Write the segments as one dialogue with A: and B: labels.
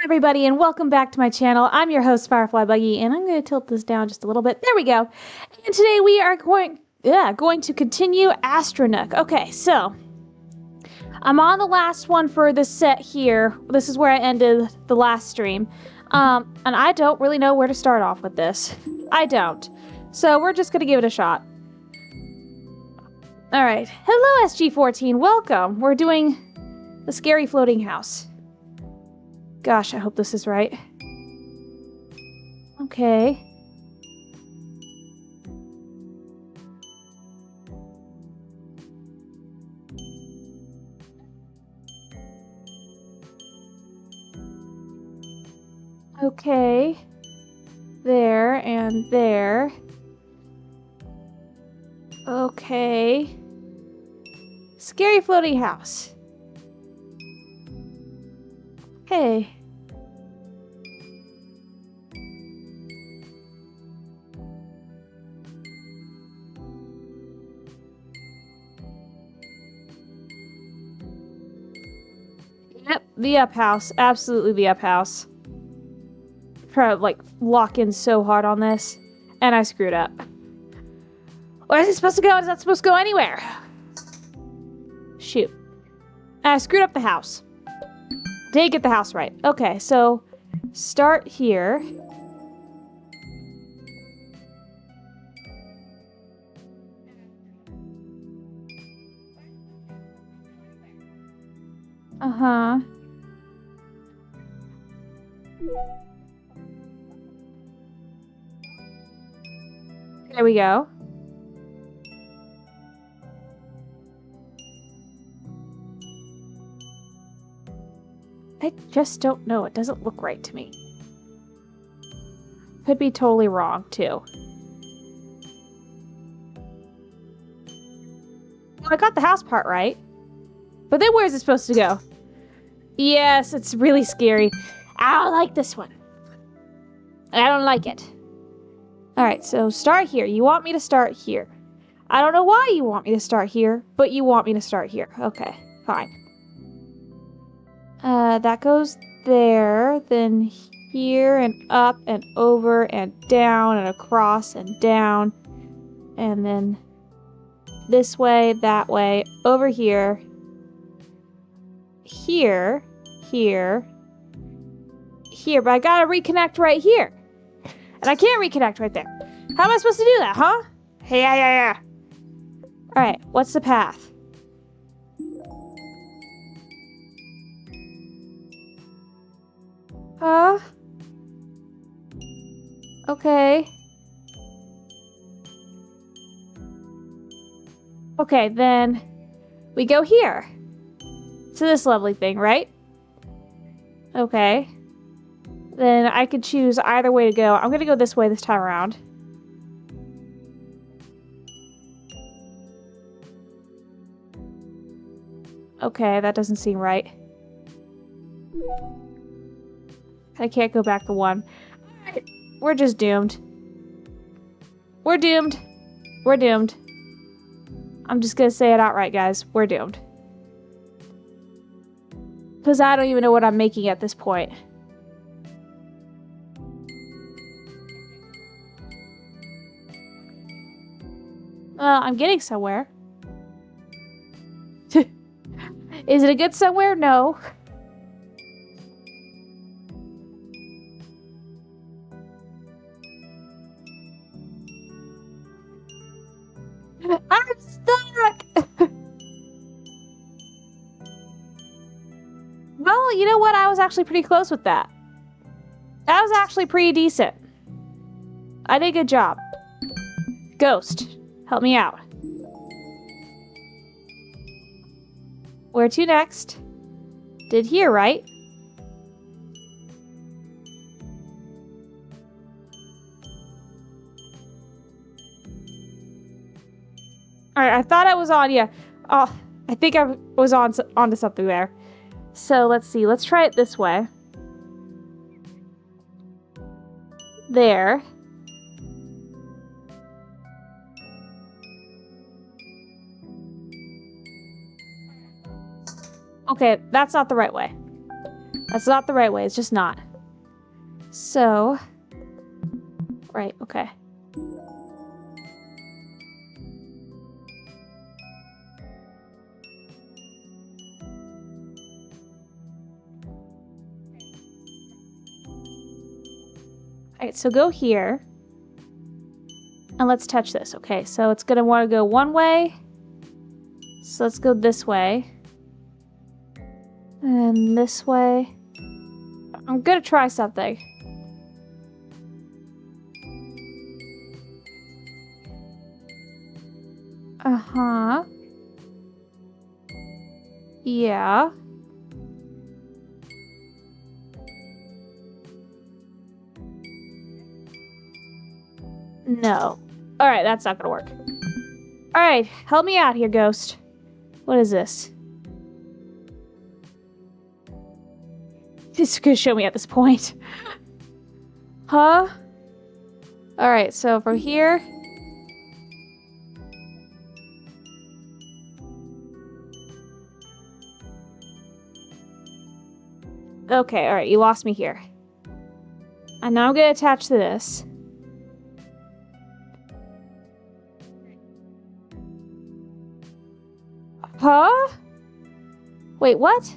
A: Everybody, and welcome back to my channel. I'm your host, Firefly Buggy, and I'm going to tilt this down just a little bit. There we go. And today we are going to continue Astronook. Okay, so I'm on the last one for this set here. This is where I ended the last stream. And I don't really know where to start off with this. I don't. So we're just going to give it a shot. Alright. Hello, SG-14. Welcome. We're doing the scary floating house. Gosh, I hope this is right. Okay. Okay. There and there. Okay. Scary floating house. Hey. Yep, the up house. Absolutely the up house. Try to, like, lock in so hard on this. And I screwed up. Where is it supposed to go? It's not supposed to go anywhere. Shoot. I screwed up the house. Did get the house right. Okay, so start here. Uh-huh. There we go. I just don't know. It doesn't look right to me. Could be totally wrong, too. Well, I got the house part right. But then where's it supposed to go? Yes, it's really scary. I don't like this one. I don't like it. Alright, so start here. You want me to start here. I don't know why you want me to start here, but you want me to start here. Okay, fine. That goes there, then here, and up, and over, and down, and across, and down. And then this way, that way, over here. Here, here, here, but I gotta reconnect right here. And I can't reconnect right there. How am I supposed to do that, huh? Hey, yeah. Alright, what's the path? Okay. Okay, then we go here. To this lovely thing, right? Okay. Then I could choose either way to go. I'm gonna go this way this time around. Okay, that doesn't seem right. I can't go back to one. We're just doomed. We're doomed. We're doomed. I'm just gonna say it outright, guys. We're doomed. Because I don't even know what I'm making at this point. Well, I'm getting somewhere. Is it a good somewhere? No. I'm stuck! Well, you know what? I was actually pretty close with that. That was actually pretty decent. I did a good job. Ghost, help me out. Where to next? Did here, right? Alright, I thought I was on, yeah. Oh, I think I was onto something there. So, let's see. Let's try it this way. There. Okay, that's not the right way. That's not the right way. It's just not. So, right, okay. Alright, so go here. And let's touch this. Okay, so it's gonna want to go one way. So let's go this way. And this way. I'm gonna try something. Uh-huh. Yeah. No. Alright, that's not gonna work. Alright, help me out here, Ghost. What is this? This is gonna show me at this point. Huh? Alright, so from here. Okay, alright, you lost me here. And now I'm gonna attach to this. Huh? Wait, what?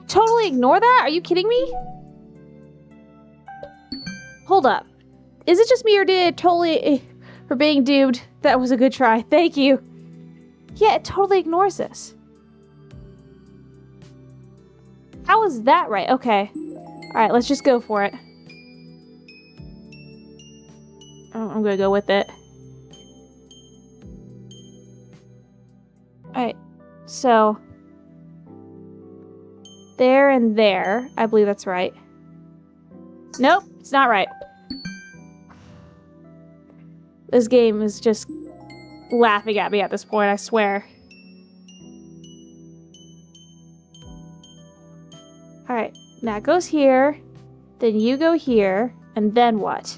A: Totally ignore that? Are you kidding me? Hold up. Is it just me or did it totally... for being doomed? That was a good try. Thank you. Yeah, it totally ignores this. How is that right? Okay. Alright, let's just go for it. I'm gonna go with it. Alright, so... there and there. I believe that's right. Nope, it's not right. This game is just laughing at me at this point, I swear. Alright, now it goes here, then you go here, and then what?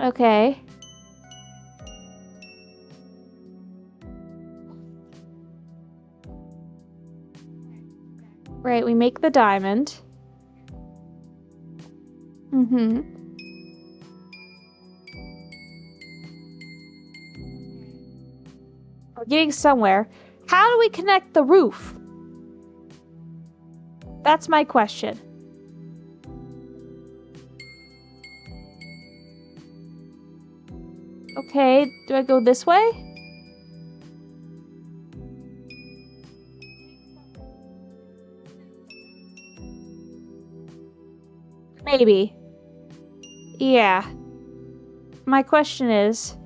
A: Okay. Right, we make the diamond. Mm-hmm. We're getting somewhere. How do we connect the roof? That's my question. Okay, do I go this way? Maybe. Yeah. My question is...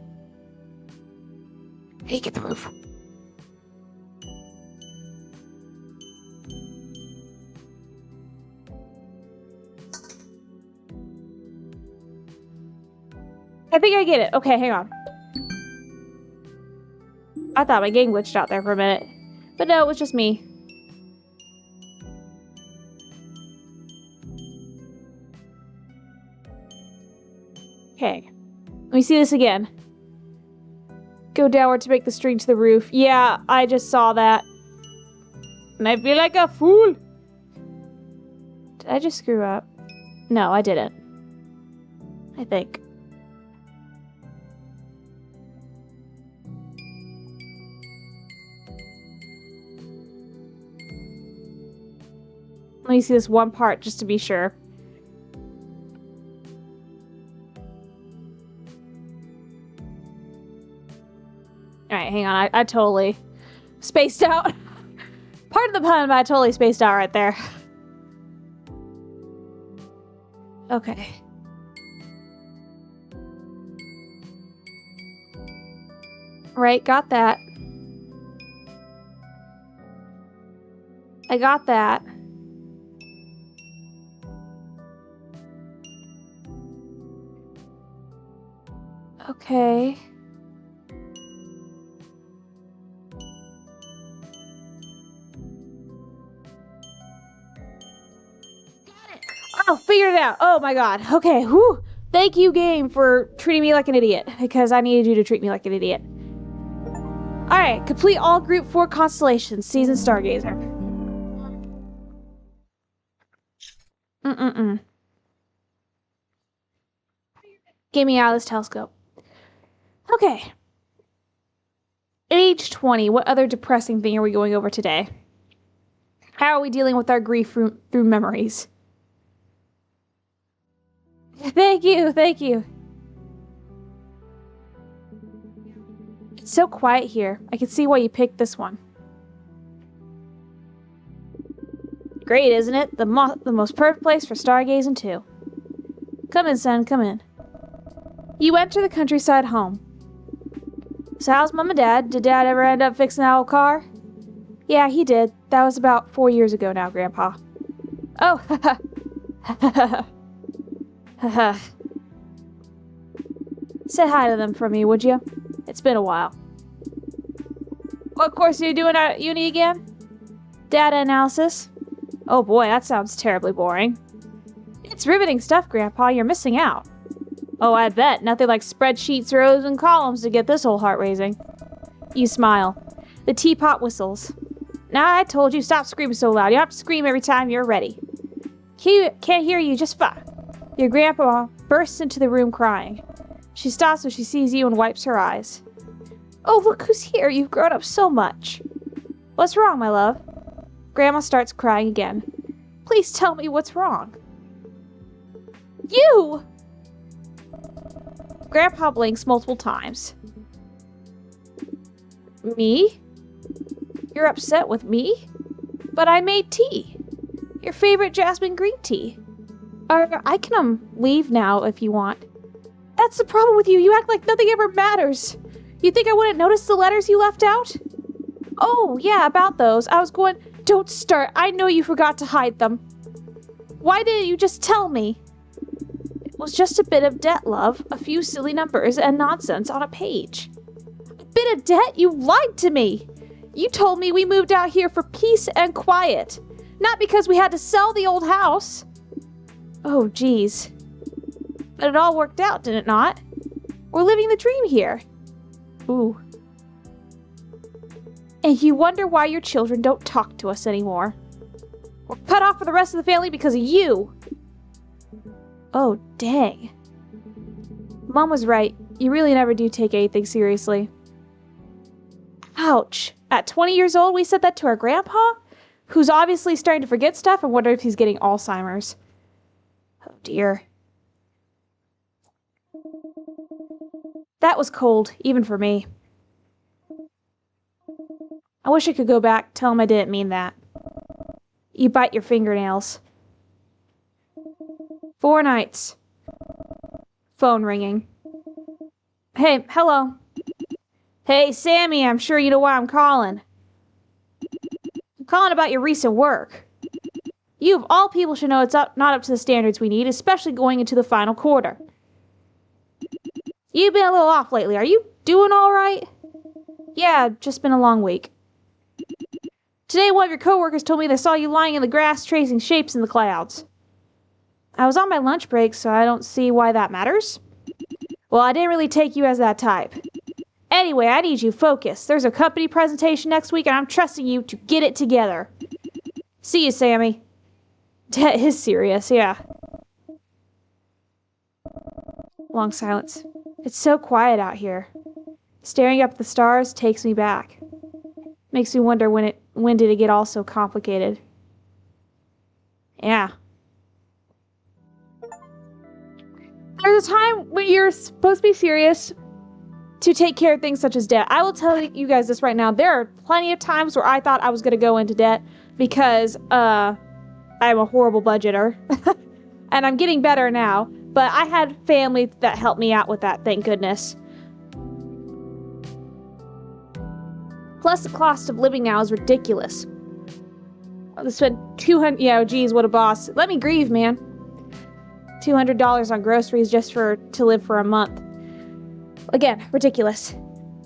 A: how do you get the roof? I think I get it. Okay, hang on. I thought my game glitched out there for a minute. But no, it was just me. Okay. Let me see this again. Go downward to make the string to the roof. Yeah, I just saw that. And I feel like a fool. Did I just screw up? No, I didn't. I think. Let me see this one part just to be sure. Alright, hang on. I totally spaced out. Part of the pun, but I totally spaced out right there. Okay. Right, got that. I got that. Okay. Oh, figured it out. Oh my god. Okay, whew. Thank you, game, for treating me like an idiot, because I needed you to treat me like an idiot. Alright, complete all Group 4 constellations, Season Stargazer. Get me out of this telescope. Okay. Age 20, what other depressing thing are we going over today? How are we dealing with our grief through memories? Thank you, thank you. It's so quiet here. I can see why you picked this one. Great, isn't it? The most perfect place for stargazing, too. Come in, son, come in. You enter the countryside home. So how's Mom and Dad? Did Dad ever end up fixing that old car? Yeah, he did. That was about 4 years ago now, Grandpa. Oh, haha. Haha. Haha. Say hi to them for me, would you? It's been a while. What course are you doing at uni again? Data analysis. Oh boy, that sounds terribly boring. It's riveting stuff, Grandpa. You're missing out. Oh, I bet. Nothing like spreadsheets, rows, and columns to get this whole heart raising. You smile. The teapot whistles. Now I told you, stop screaming so loud. You have to scream every time you're ready. Can't hear you just fine. Your grandpa bursts into the room crying. She stops when she sees you and wipes her eyes. Oh, look who's here. You've grown up so much. What's wrong, my love? Grandma starts crying again. Please tell me what's wrong. You! Grandpa blinks multiple times. Me? You're upset with me? But I made tea. Your favorite jasmine green tea. I can leave now if you want. That's the problem with you. You act like nothing ever matters. You think I wouldn't notice the letters you left out? Oh, yeah, about those. I was going... Don't start. I know you forgot to hide them. Why didn't you just tell me? It was just a bit of debt, love. A few silly numbers and nonsense on a page. A bit of debt? You lied to me. You told me we moved out here for peace and quiet. Not because we had to sell the old house. Oh, geez. But it all worked out, did it not? We're living the dream here. Ooh. And you wonder why your children don't talk to us anymore. We're cut off from the rest of the family because of you. Oh, dang. Mom was right. You really never do take anything seriously. Ouch. At 20 years old, we said that to our grandpa? Who's obviously starting to forget stuff and wonder if he's getting Alzheimer's. Oh, dear. That was cold, even for me. I wish I could go back, tell him I didn't mean that. You bite your fingernails. 4 nights. Phone ringing. Hey, hello. Hey, Sammy, I'm sure you know why I'm calling. I'm calling about your recent work. You, of all people, should know it's not up to the standards we need, especially going into the final quarter. You've been a little off lately. Are you doing all right? Yeah, just been a long week. Today, one of your coworkers told me they saw you lying in the grass tracing shapes in the clouds. I was on my lunch break, so I don't see why that matters. Well, I didn't really take you as that type. Anyway, I need you focused. There's a company presentation next week, and I'm trusting you to get it together. See you, Sammy. That is serious, yeah. Long silence. It's so quiet out here. Staring up at the stars takes me back. Makes me wonder when did it get all so complicated. Yeah. There's a time when you're supposed to be serious to take care of things such as debt. I will tell you guys this right now. There are plenty of times where I thought I was going to go into debt because I'm a horrible budgeter. And I'm getting better now. But I had family that helped me out with that, thank goodness. Plus, the cost of living now is ridiculous. I spent $200, yeah, geez, what a boss. Let me grieve, man. $200 on groceries just to live for a month. Again, ridiculous.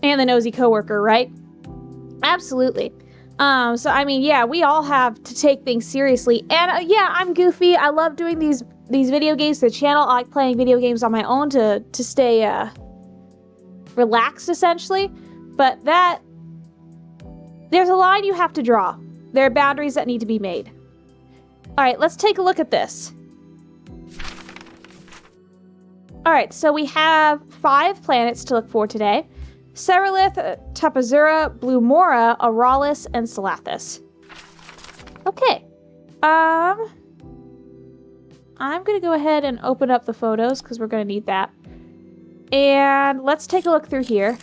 A: And the nosy coworker, right? Absolutely. So, I mean, yeah, we all have to take things seriously. And, yeah, I'm goofy. I love doing these these video games to the channel. I like playing video games on my own to stay relaxed, essentially. But there's a line you have to draw. There are boundaries that need to be made. Alright, let's take a look at this. Alright, so we have 5 planets to look for today. Serolith, Tapazura, Blue Mora, Auralis, and Salathis. Okay. I'm gonna go ahead and open up the photos because we're gonna need that. And let's take a look through here.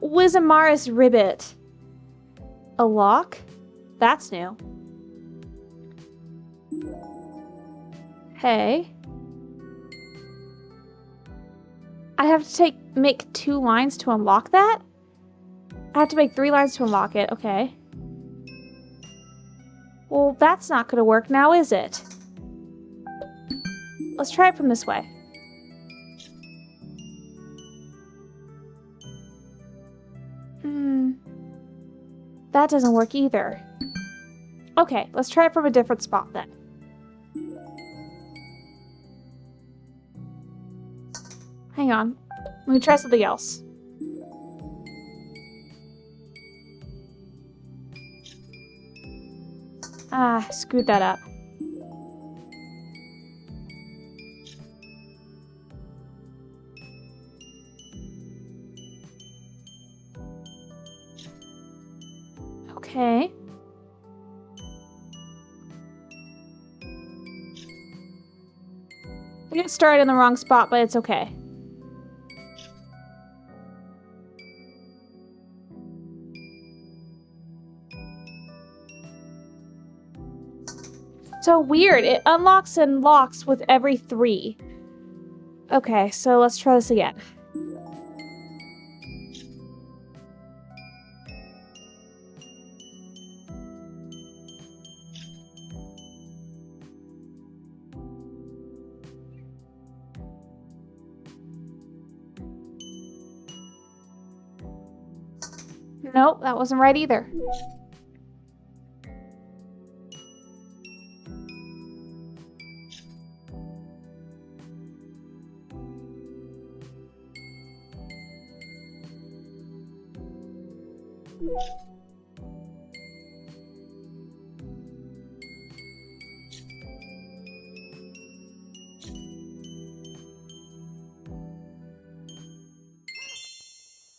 A: Wizamaris Ribbit. A lock? That's new. Hey. I have to make 2 lines to unlock that? I have to make 3 lines to unlock it, okay. Well, that's not gonna work now, is it? Let's try it from this way. That doesn't work either. Okay, let's try it from a different spot then. Hang on. Let me try something else. Ah, screwed that up. Okay. I got started in the wrong spot, but it's okay. So weird. It unlocks and locks with every 3. Okay, so let's try this again. Nope, that wasn't right either.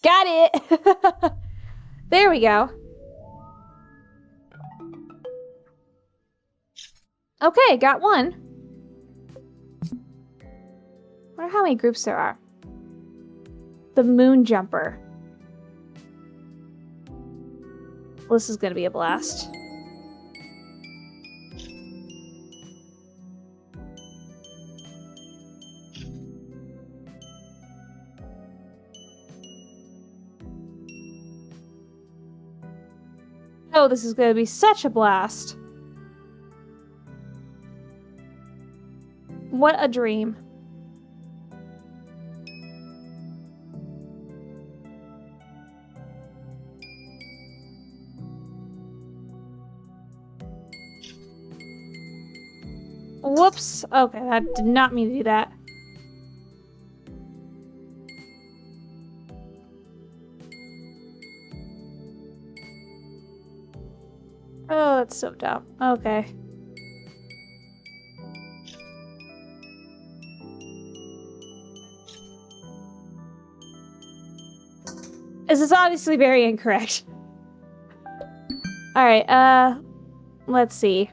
A: Got it! There we go. Okay, got 1. I wonder how many groups there are. The Moon Jumper. Well, this is gonna be a blast. Oh, this is gonna be such a blast. What a dream. Whoops. Okay, that did not mean to do that. Oh, that's so dumb. Okay. This is obviously very incorrect. Alright, let's see.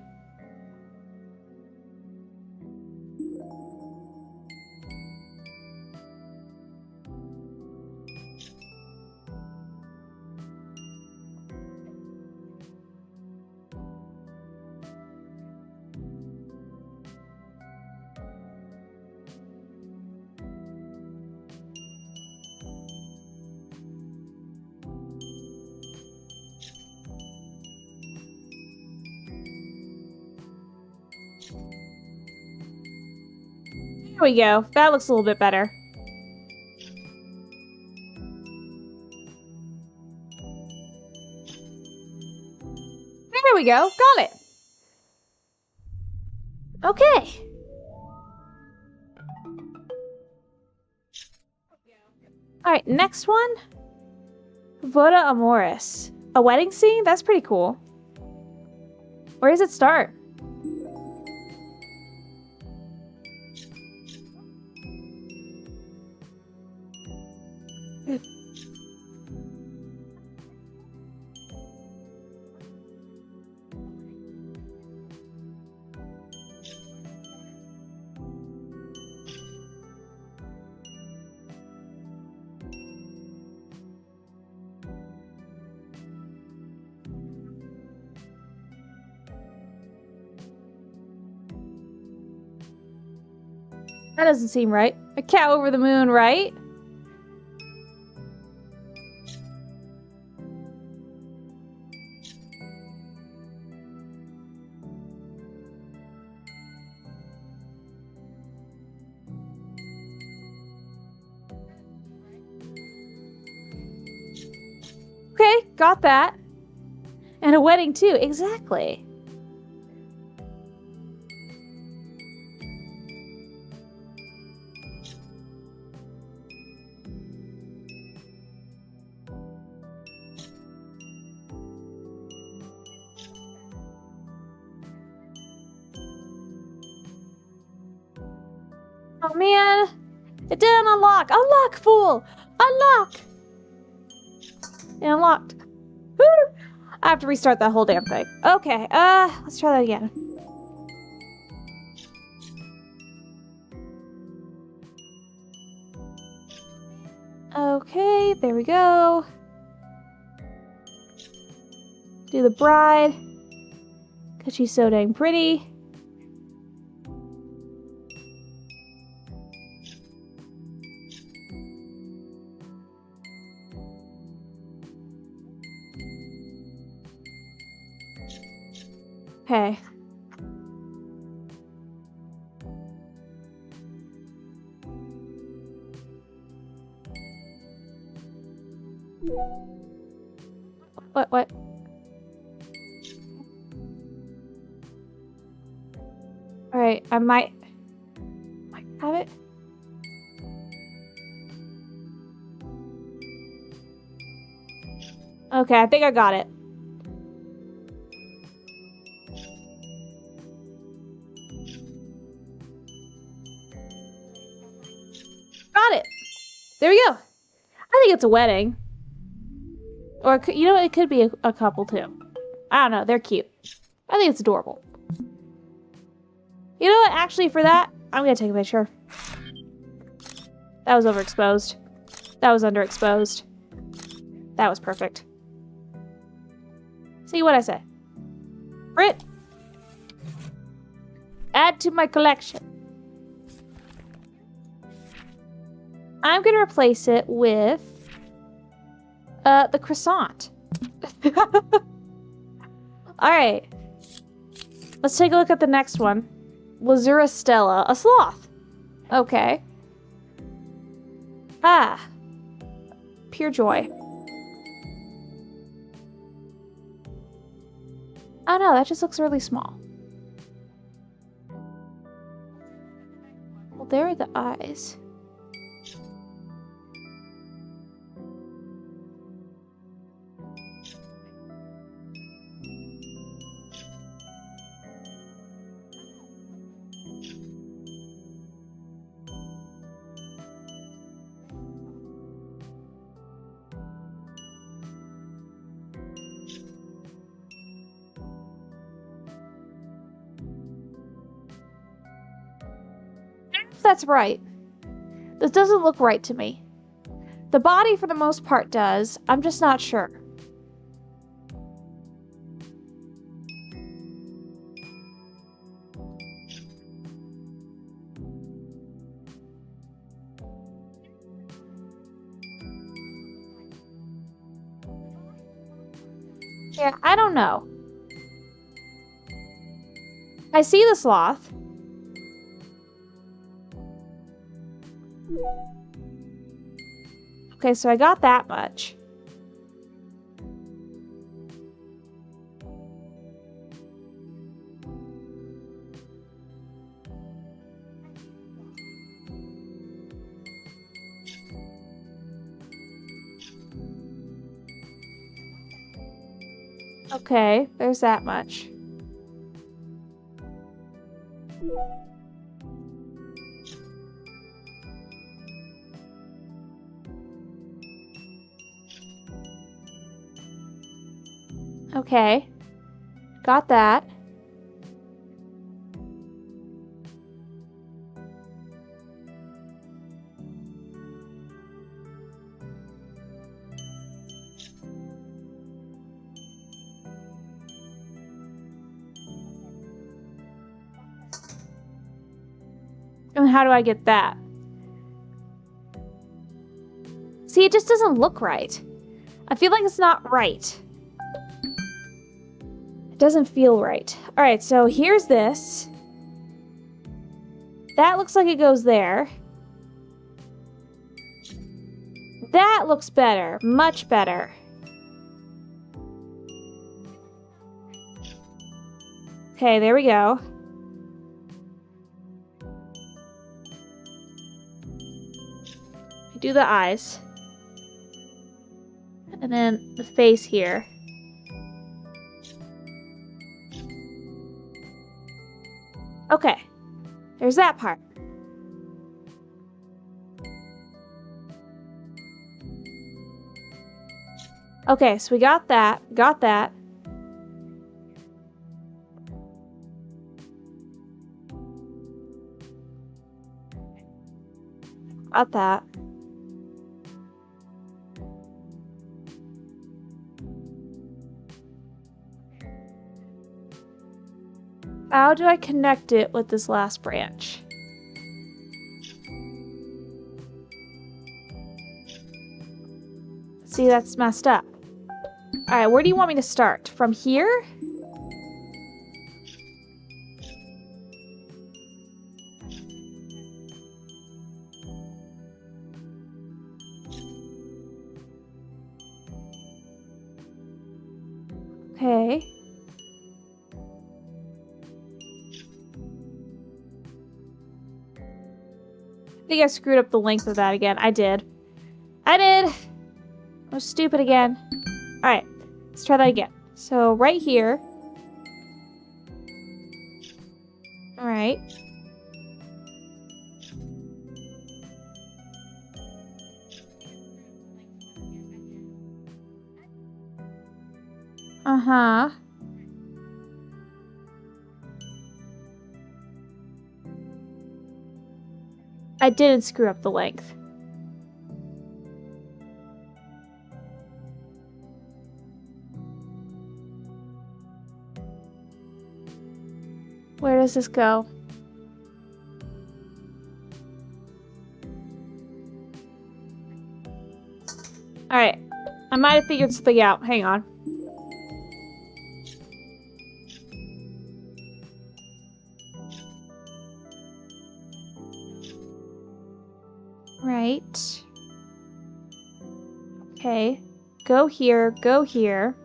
A: There we go. That looks a little bit better. There we go. Got it. Okay. All right, next one. Voda Amoris. A wedding scene? That's pretty cool. Where does it start? That doesn't seem right. A cat over the moon, right? Okay, got that. And a wedding too, exactly. Oh man, it didn't unlock. Unlock, fool! Unlock! It unlocked. Woo! I have to restart that whole damn thing. Okay, let's try that again. Okay, there we go. Do the bride. Because she's so dang pretty. Okay. What? Alright, I might have it. Okay, I think I got it. Got it! There we go. I think it's a wedding. Or, you know, it could be a couple too. I don't know, they're cute. I think it's adorable. You know what, actually for that, I'm gonna take a picture. That was overexposed. That was underexposed. That was perfect. See what I say. Brit. Add to my collection. I'm gonna replace it with the croissant. Alright. Let's take a look at the next one. Lazura Stella, a sloth. Okay. Ah. Pure joy. Oh no, that just looks really small. Well, there are the eyes. That's right. This doesn't look right to me. The body, for the most part, does. I'm just not sure. Yeah, I don't know. I see the sloth. Okay, so I got that much. Okay, there's that much. Okay, got that. And how do I get that? See, it just doesn't look right. I feel like it's not right. It doesn't feel right. Alright, so here's this. That looks like it goes there. That looks better. Much better. Okay, there we go. Do the eyes. And then the face here. Okay. There's that part. Okay, so we got that. Got that. Got that. How do I connect it with this last branch? See, that's messed up. Alright, where do you want me to start? From here? Okay. I think I screwed up the length of that again. I did. I was stupid again. Alright, let's try that again. So, right here. Alright. Uh-huh. I didn't screw up the length. Where does this go? Alright. I might have figured something out. Hang on. Right. Okay. Go here, go here.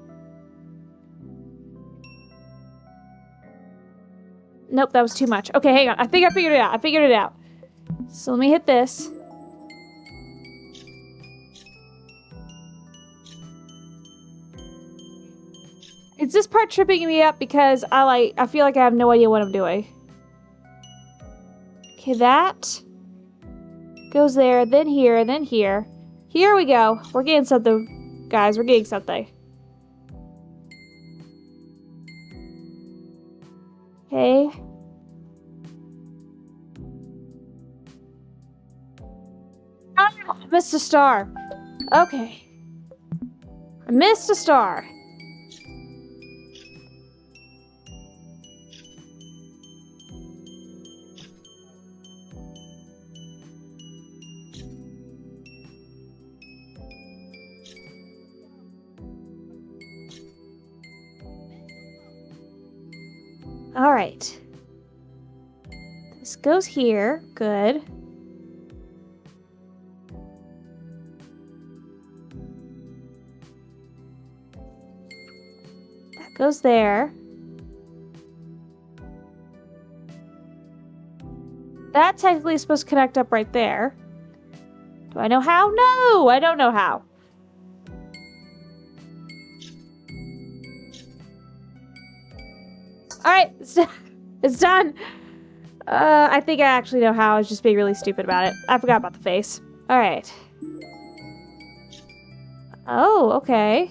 A: Nope, that was too much. Okay, hang on. I think I figured it out. I figured it out. So let me hit this. Is this part tripping me up because I feel like I have no idea what I'm doing. Okay, that goes there, then here, then here. Here we go. We're getting something, guys. We're getting something. Okay. Oh, I missed a star. Okay. I missed a star. All right. This goes here. Good. That goes there. That technically is supposed to connect up right there. Do I know how? No, I don't know how. Alright, it's done. I think I actually know how. I was just being really stupid about it. I forgot about the face. Alright. Oh, okay.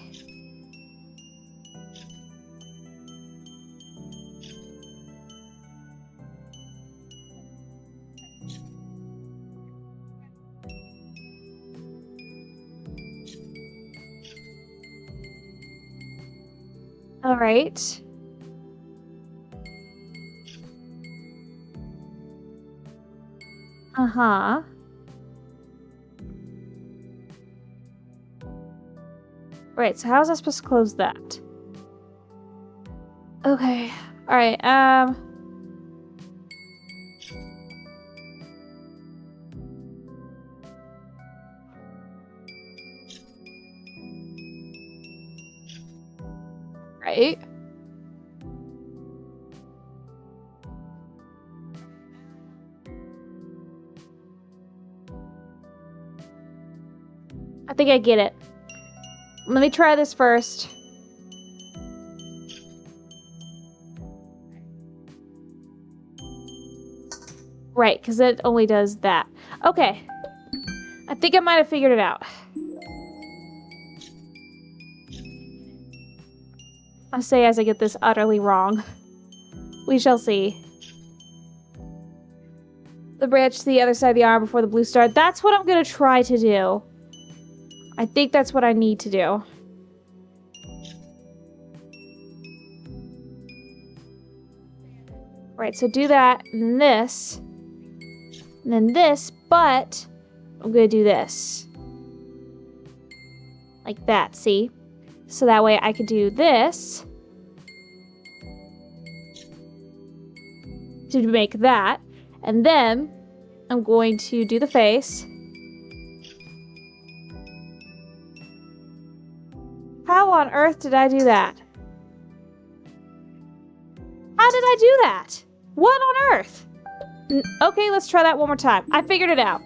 A: Alright. Uh-huh. Right, so how was I supposed to close that? Okay. Alright, right. I think I get it. Let me try this first. Right, because it only does that. Okay. I think I might have figured it out. I say as I get this utterly wrong. We shall see. The branch to the other side of the arm before the blue star. That's what I'm going to try to do. I think that's what I need to do. Right, so do that, and this. And then this, but I'm going to do this. Like that, see? So that way I could do this. To make that. And then I'm going to do the face. How on earth did I do that? How did I do that? What on earth? Okay, let's try that one more time. I figured it out.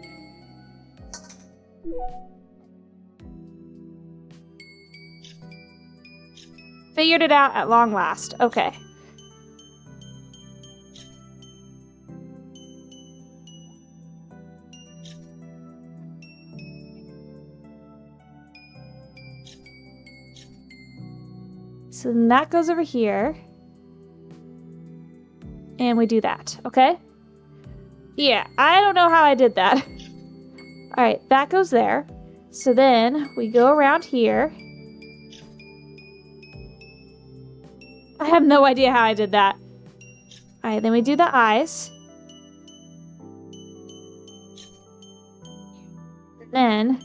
A: Figured it out at long last. Okay. So then that goes over here. And we do that, okay? Yeah, I don't know how I did that. Alright, that goes there. So then we go around here. I have no idea how I did that. Alright, then we do the eyes. And then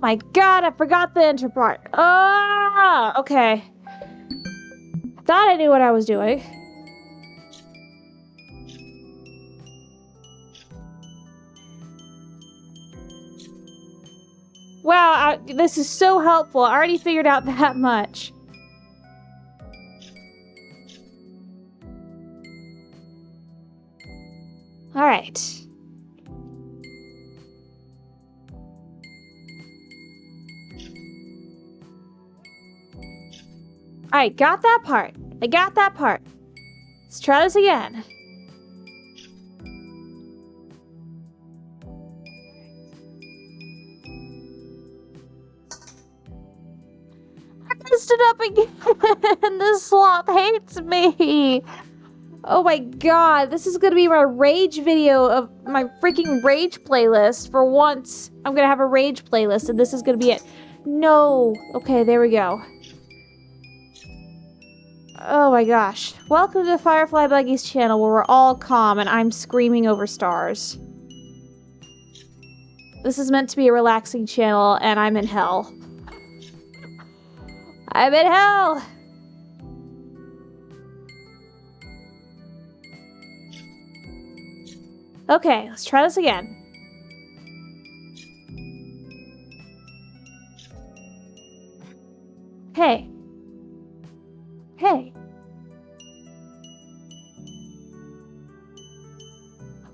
A: my god, I forgot the enter part. Ah, okay. I thought I knew what I was doing. Wow, this is so helpful. I already figured out that much. All right. Alright, got that part. I got that part. Let's try this again. I messed it up again. This sloth hates me. Oh my god, this is gonna be my rage video of my freaking rage playlist. For once, I'm gonna have a rage playlist and this is gonna be it. No. Okay, there we go. Oh my gosh. Welcome to Firefly Buggy's channel where we're all calm and I'm screaming over stars. This is meant to be a relaxing channel and I'm in hell. I'm in hell! Okay, let's try this again. Hey. Hey.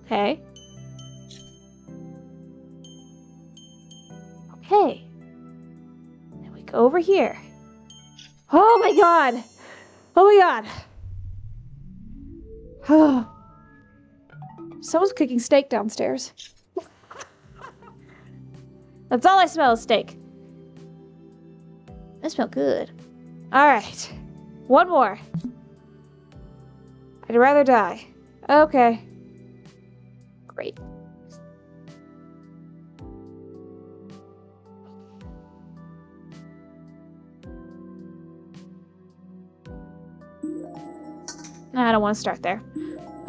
A: Okay. Okay. Then we go over here. Oh my god! Oh my god! Someone's cooking steak downstairs. That's all I smell is steak. I smell good. Alright. One more. I'd rather die. Okay. Great. I don't want to start there.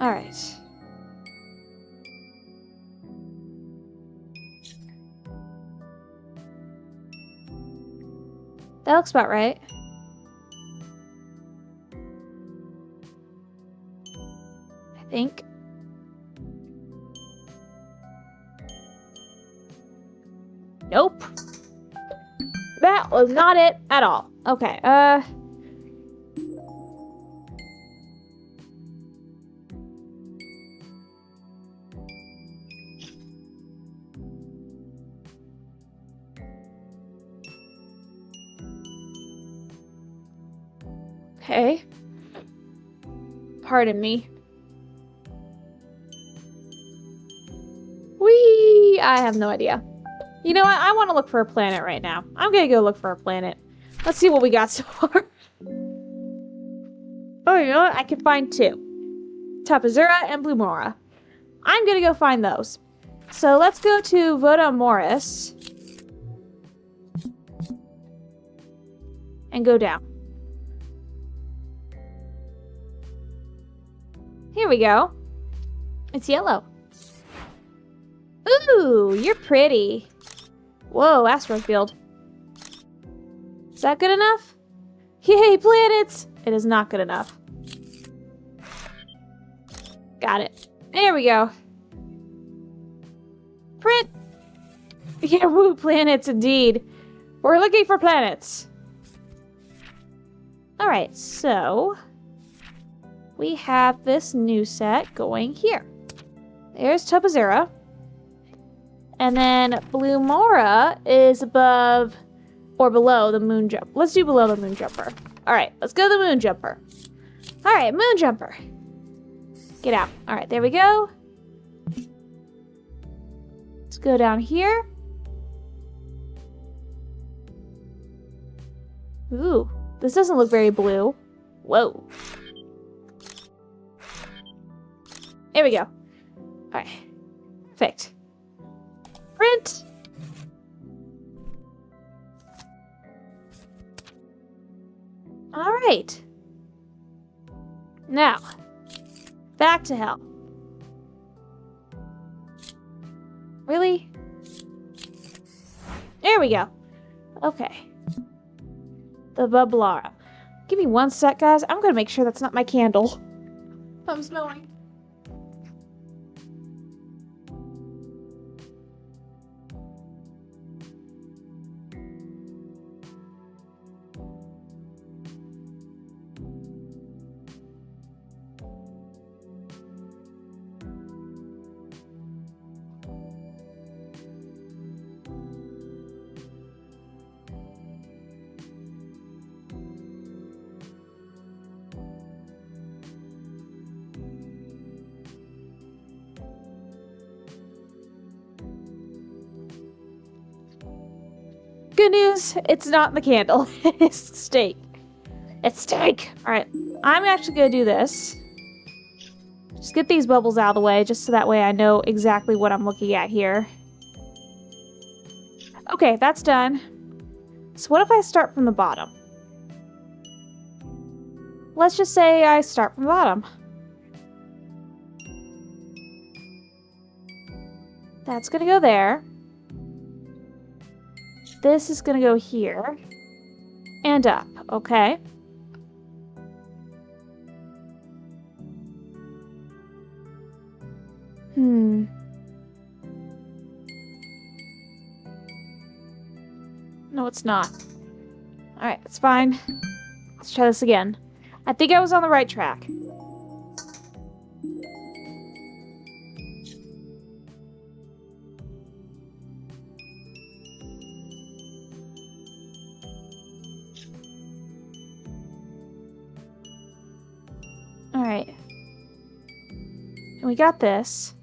A: Alright. That looks about right. I think. Nope. That was not it at all. Okay, okay. Pardon me. Whee! I have no idea. You know what? I want to look for a planet right now. I'm gonna go look for a planet. Let's see what we got so far. Oh, you know what? I can find two. Tapazura and Blumora. I'm gonna go find those. So let's go to Voda Morris. And go down. Here we go. It's yellow. Ooh, you're pretty. Whoa, Astrofield. Is that good enough? Yay, planets! It is not good enough. Got it. There we go. Print! Yeah, woo, planets indeed. We're looking for planets. Alright, so we have this new set going here. There's Topazera. And then Blumora is above or below the moon jump. Let's do below the moon jumper. Alright, let's go to the moon jumper. Alright, moon jumper. Get out. Alright, there we go. Let's go down here. Ooh, this doesn't look very blue. Whoa. There we go. Alright. Perfect. Print! Alright. Now, back to hell. Really? There we go. Okay. The Bublara. Give me one sec, guys. I'm gonna make sure that's not my candle. I'm smelling. Good news, it's not the candle. It's steak. It's steak! Alright, I'm actually gonna do this. Just get these bubbles out of the way, just so that way I know exactly what I'm looking at here. Okay, that's done. So what if I start from the bottom? Let's just say I start from the bottom. That's gonna go there. This is gonna go here. And up, okay? No, it's not. Alright, it's fine. Let's try this again. I think I was on the right track. And we got this.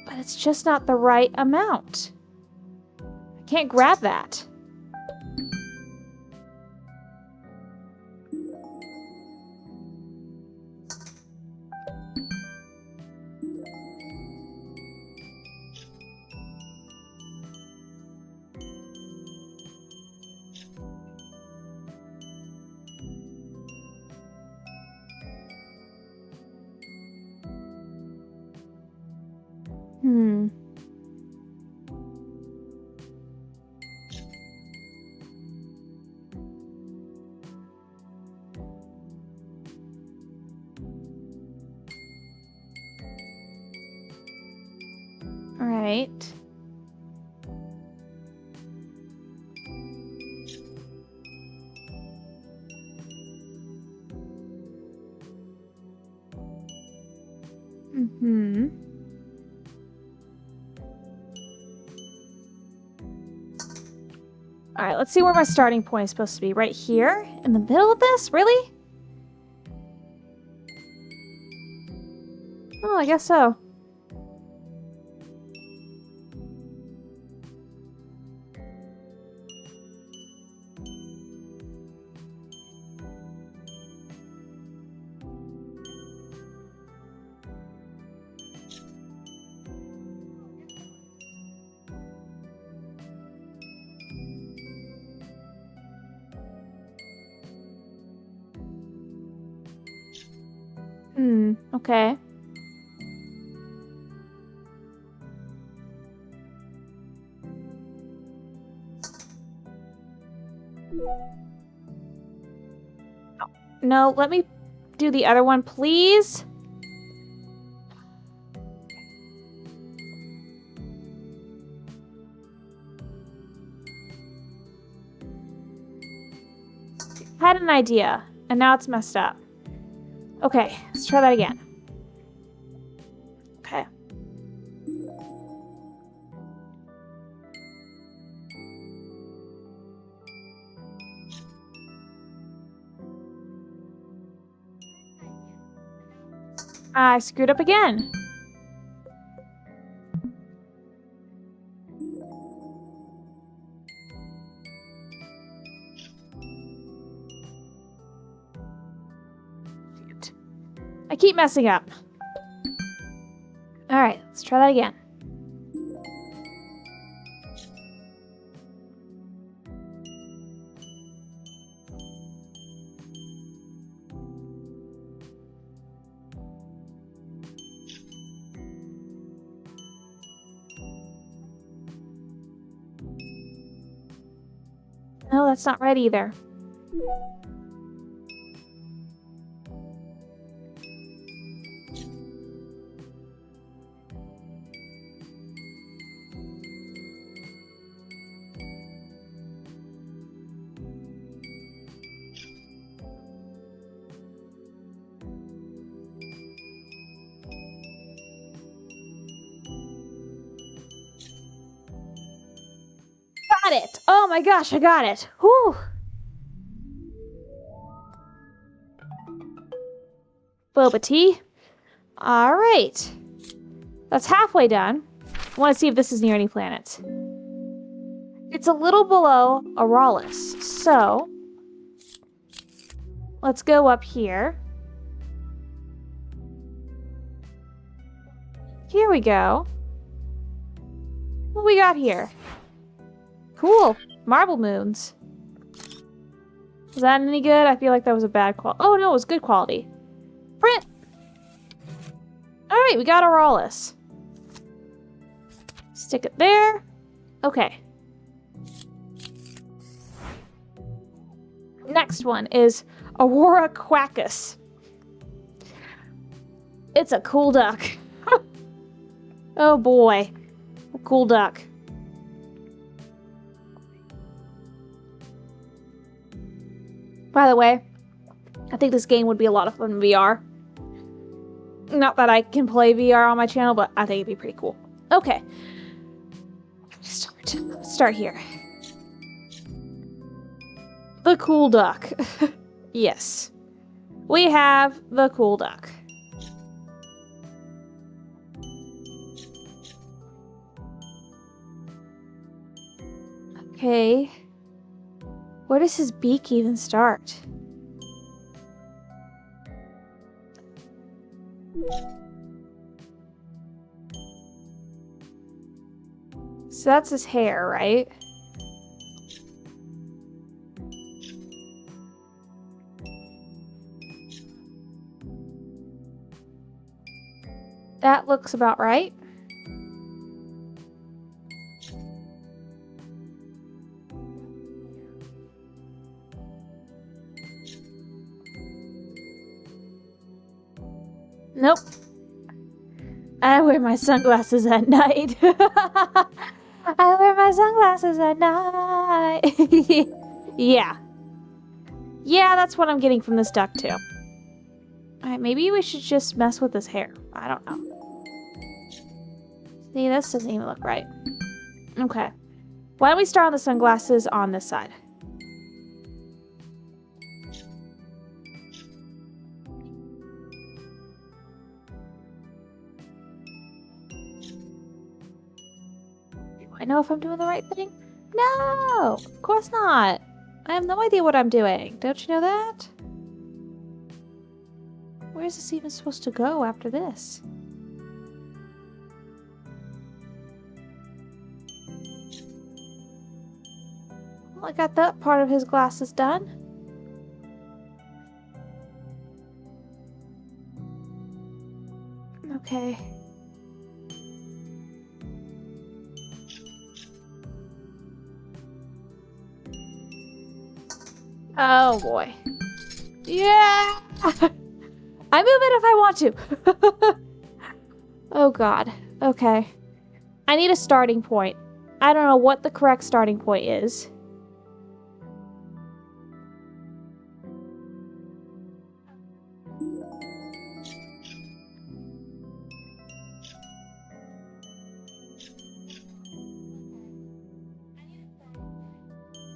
A: But it's just not the right amount. I can't grab that. All right. All right, let's see where my starting point is supposed to be. Right here? In the middle of this? Really? Oh, I guess so. Okay. No, let me do the other one, please. I had an idea, and now it's messed up. Okay, let's try that again. Okay. I screwed up again. Shoot. I keep messing up. All right, let's try that again. No, that's not right either. Got it! Oh my gosh, I got it! Whew! Boba tea. Alright. That's halfway done. I want to see if this is near any planets. It's a little below Auralis, so let's go up here. Here we go. What we got here? Cool. Marble moons. Was that any good? I feel like that was a bad quality. Oh no, it was good quality. Print! Alright, we got Auralis. Stick it there. Okay. Next one is Aurora Quackus. It's a cool duck. Oh boy. A cool duck. By the way, I think this game would be a lot of fun in VR. Not that I can play VR on my channel, but I think it'd be pretty cool. Okay. Let's start here. the cool duck. Yes. We have the cool duck. Okay. Where does his beak even start? So that's his hair, right? That looks about right. Nope. I wear my sunglasses at night. I wear my sunglasses at night. Yeah. Yeah, that's what I'm getting from this duck, too. Alright, maybe we should just mess with his hair. I don't know. See, this doesn't even look right. Okay. Why don't we start on the sunglasses on this side? Do I know if I'm doing the right thing? No! Of course not! I have no idea what I'm doing. Don't you know that? Where's this even supposed to go after this? Well, I got that part of his glasses done. Okay. Oh boy. Yeah! I move it if I want to. Oh god. Okay. I need a starting point. I don't know what the correct starting point is.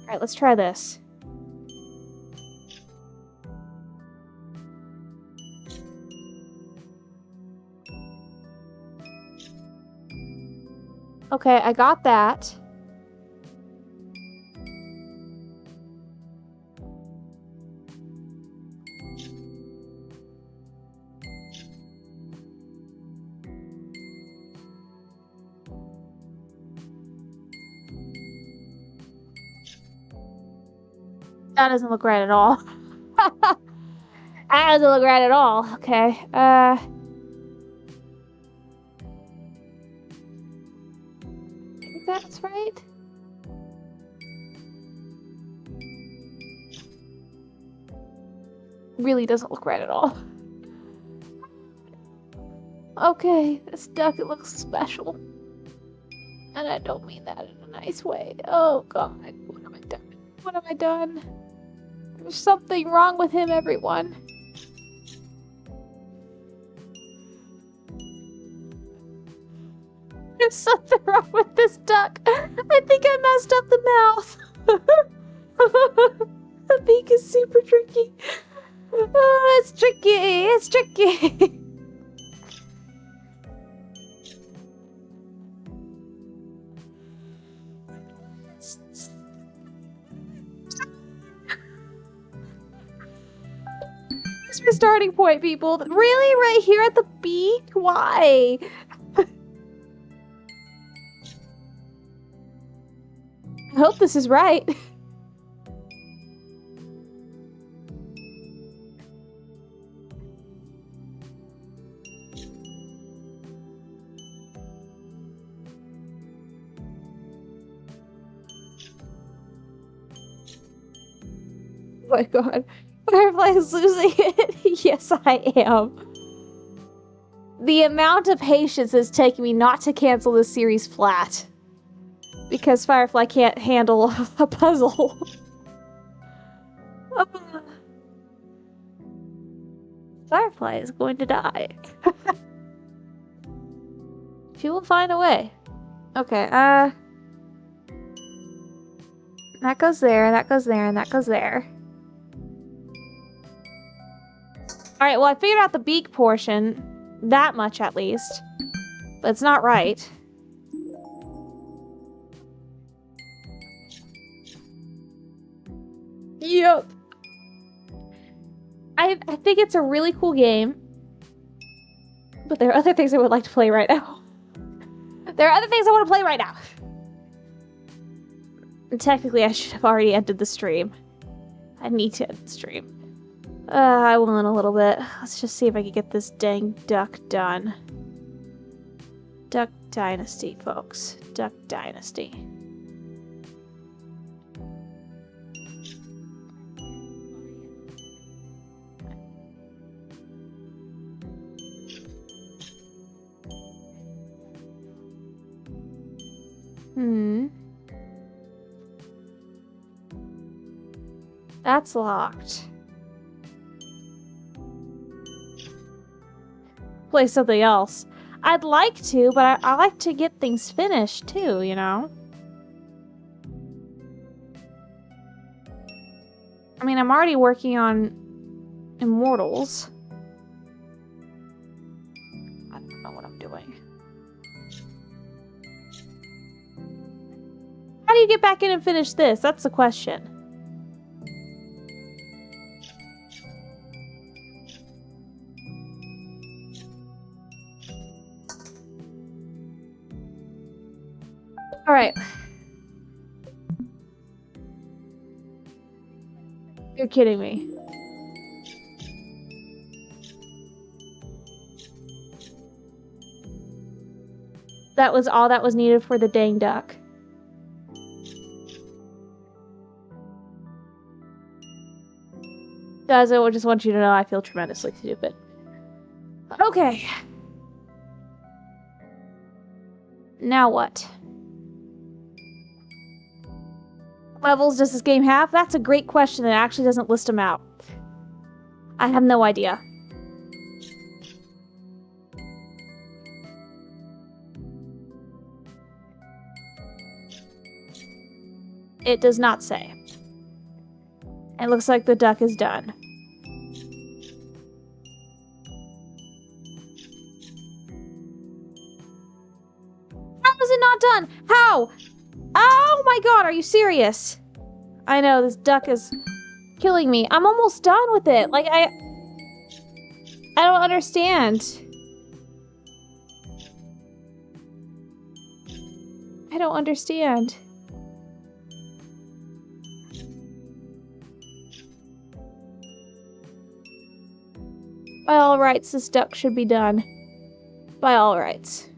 A: Alright, let's try this. Okay, I got that. That doesn't look right at all. That doesn't look right at all. Okay, I think that's right. Really doesn't look right at all. Okay, this duck, it looks special. And I don't mean that in a nice way. Oh god, what have I done? What have I done? There's something wrong with him, everyone. There's something wrong with this duck. I think I messed up the mouth. The beak is super tricky. Oh, it's tricky. It's tricky. Here's my starting point, people. Really? Right here at the beak? Why? I hope this is right. Oh my god. Firefly is losing it. Yes, I am. The amount of patience it's taking me not to cancel this series flat. Because Firefly can't handle a puzzle. Firefly is going to die. She will find a way. Okay, That goes there, that goes there, and that goes there. Alright, well, I figured out the beak portion. That much, at least. But it's not right. Yep. I think it's a really cool game. But there are other things I would like to play right now. There are other things I want to play right now. And technically, I should have already ended the stream. I need to end the stream. I will in a little bit. Let's just see if I can get this dang duck done. Duck Dynasty, folks. Duck Dynasty. That's locked. Play something else. I'd like to, but I like to get things finished too, you know? I mean, I'm already working on Immortals. I don't know what I'm doing. How do you get back in and finish this? That's the question. All right. You're kidding me. That was all that was needed for the dang duck. Guys, I just want you to know I feel tremendously stupid. Okay. Now what? Levels does this game have? That's a great question that actually doesn't list them out. I have no idea. It does not say. It looks like the duck is done. How is it not done? How? Oh my god, are you serious? I know, this duck is killing me. I'm almost done with it. Like, I don't understand. I don't understand. By all rights, this duck should be done. By all rights.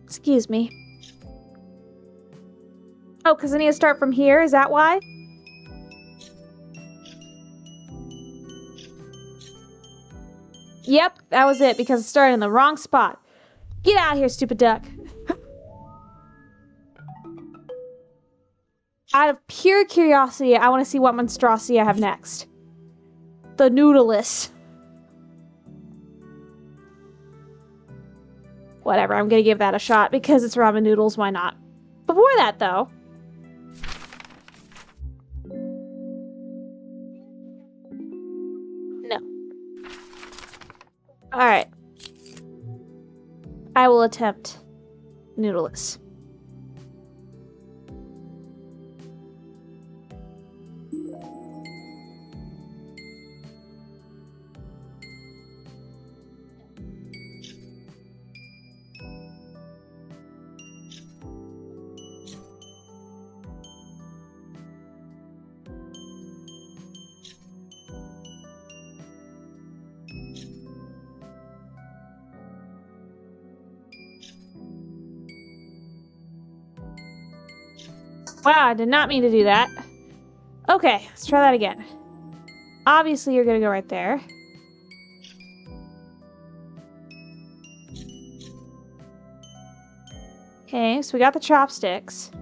A: Excuse me. Oh, because I need to start from here? Is that why? Yep, that was it, because it started in the wrong spot. Get out of here, stupid duck. Out of pure curiosity, I want to see what monstrosity I have next. The Noodleless. Whatever, I'm gonna give that a shot because it's ramen noodles, why not? Before that, though. No. Alright. I will attempt Noodleless. Wow, I did not mean to do that. Okay, let's try that again. Obviously, you're gonna go right there. Okay, so we got the chopsticks.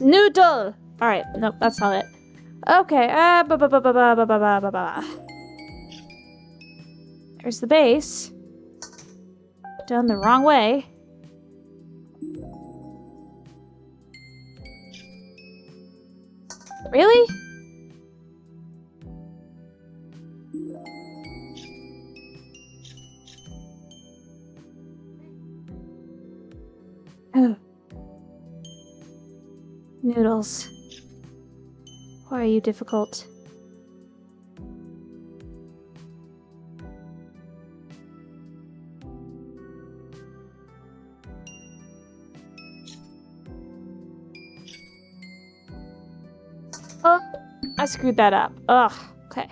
A: Noodle! Alright, nope, that's not it. Okay, There's the base. Done the wrong way. Really? Oh. Noodles. Why are you difficult? Oh, I screwed that up. Ugh, okay.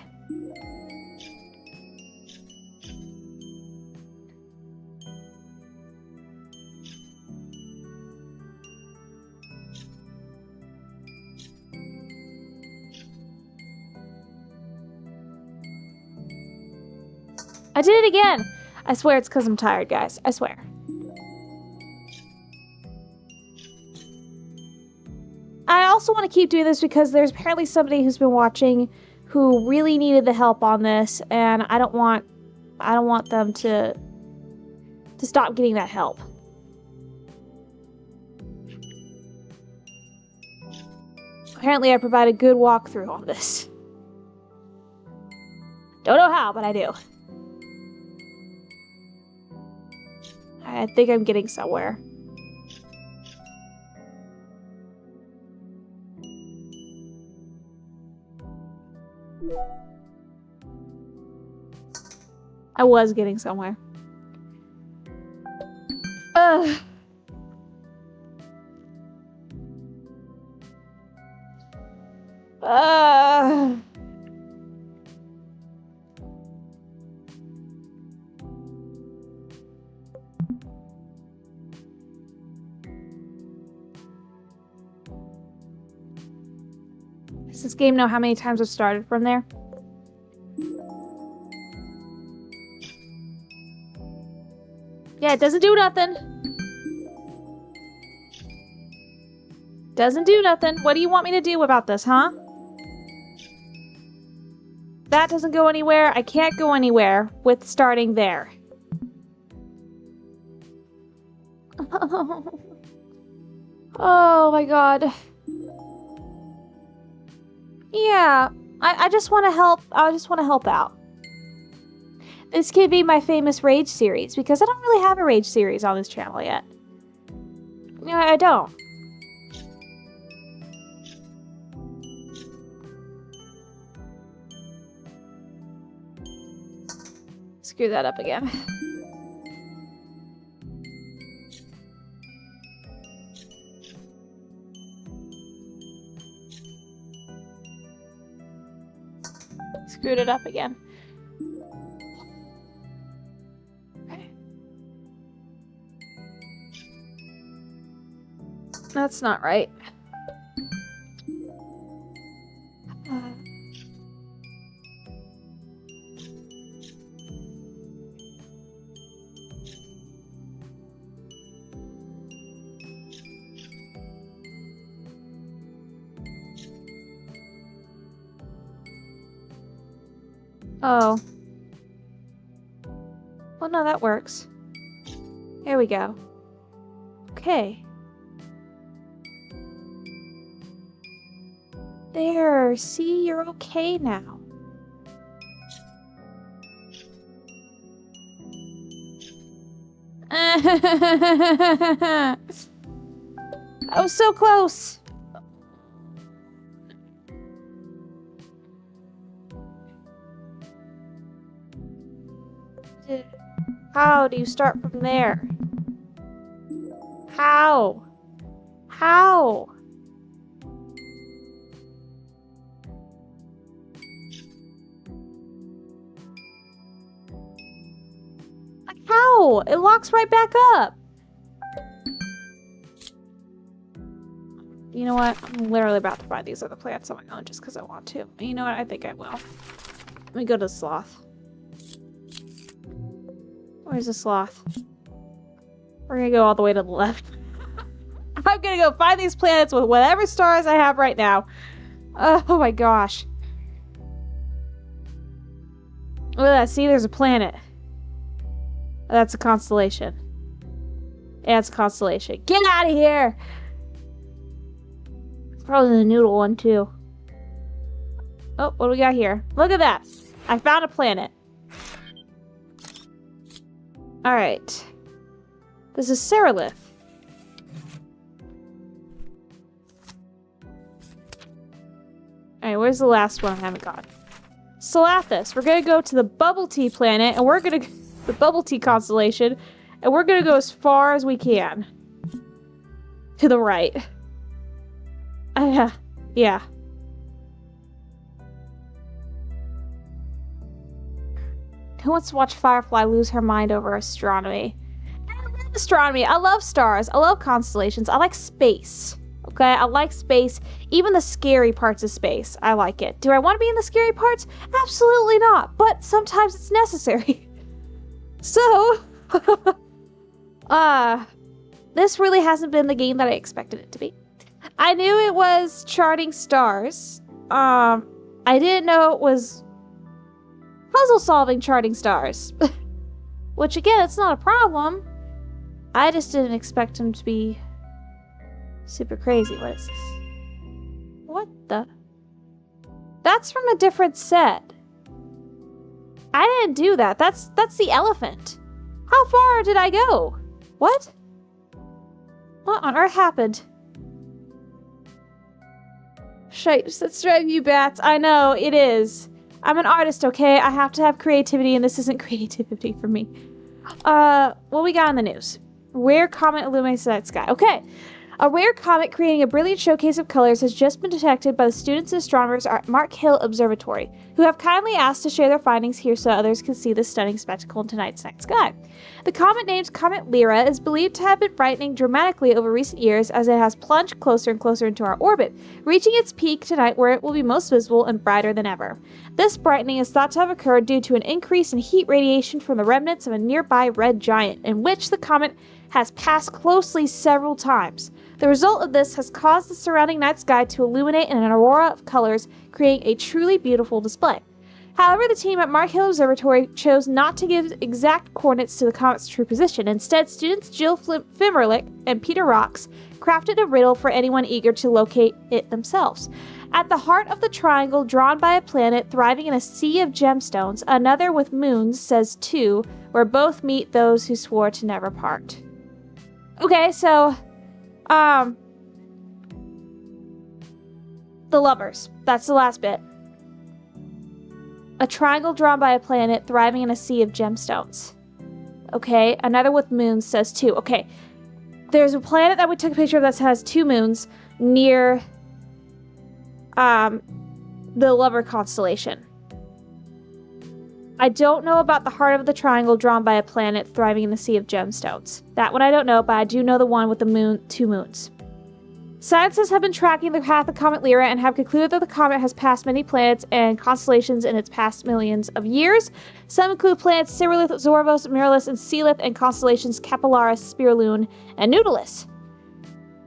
A: I did it again! I swear it's because I'm tired, guys. I swear. I also want to keep doing this because there's apparently somebody who's been watching who really needed the help on this, and I don't want them to stop getting that help. Apparently I provide a good walkthrough on this. Don't know how, but I do. I think I'm getting somewhere. I was getting somewhere. Ugh. Does this game know how many times I've started from there? Yeah, it doesn't do nothing. Doesn't do nothing. What do you want me to do about this, huh? That doesn't go anywhere. I can't go anywhere with starting there. Oh my god. Yeah, I just want to help. I just want to help out. This could be my famous Rage series, because I don't really have a Rage series on this channel yet. No, I don't. Screw that up again. Screwed it up again. Okay. That's not right. Oh. Well, no, that works. Here we go. Okay. There, see, you're okay now. I was so close. How do you start from there? How? How? Like how? It locks right back up. You know what? I'm literally about to buy these other plants on my own just because I want to. You know what? I think I will. Let me go to Sloth. Where's the sloth? We're gonna go all the way to the left. I'm gonna go find these planets with whatever stars I have right now. Oh my gosh. Look at that. See, there's a planet. That's a constellation. Yeah, it's a constellation. Get out of here! It's probably the noodle one, too. Oh, what do we got here? Look at that. I found a planet. Alright. This is Serolith. Alright, where's the last one I haven't got? Salathis. We're gonna go to the Bubble Tea planet, and we're gonna... the Bubble Tea constellation, and we're gonna go as far as we can. To the right. Yeah. Who wants to watch Firefly lose her mind over astronomy? I love astronomy. I love stars. I love constellations. I like space. Okay, I like space. Even the scary parts of space. I like it. Do I want to be in the scary parts? Absolutely not. But sometimes it's necessary. So, this really hasn't been the game that I expected it to be. I knew it was charting stars. I didn't know it was puzzle-solving charting stars. Which, again, it's not a problem. I just didn't expect them to be super crazy. What is this? What the? That's from a different set. I didn't do that. That's the elephant. How far did I go? What? What on earth happened? Shapes that drive you bats. I know, it is. I'm an artist, okay? I have to have creativity, and this isn't creativity for me. What we got in the news? Rare comet illuminates the night sky. Okay. A rare comet creating a brilliant showcase of colors has just been detected by the students and astronomers at Mark Hill Observatory, who have kindly asked to share their findings here so others can see this stunning spectacle in tonight's night sky. The comet, named Comet Lyra, is believed to have been brightening dramatically over recent years as it has plunged closer and closer into our orbit, reaching its peak tonight where it will be most visible and brighter than ever. This brightening is thought to have occurred due to an increase in heat radiation from the remnants of a nearby red giant, in which the comet has passed closely several times. The result of this has caused the surrounding night sky to illuminate in an aurora of colors, creating a truly beautiful display. However, the team at Mark Hill Observatory chose not to give exact coordinates to the comet's true position. Instead, students Jill Fimerlich and Peter Rocks crafted a riddle for anyone eager to locate it themselves. At the heart of the triangle drawn by a planet thriving in a sea of gemstones, another with moons, says 2, where both meet those who swore to never part. Okay, so... the lovers. That's the last bit. A triangle drawn by a planet thriving in a sea of gemstones. Okay, another with moons says 2. Okay, there's a planet that we took a picture of that has 2 moons near the Lover constellation. I don't know about the heart of the triangle drawn by a planet thriving in a sea of gemstones. That one I don't know, but I do know the one with the 2 moons. Scientists have been tracking the path of Comet Lyra and have concluded that the comet has passed many planets and constellations in its past millions of years. Some include planets Cyrillith, Zorvos, Miralus, and Sealith, and constellations Capillaris, Spirulune, and Nautilus.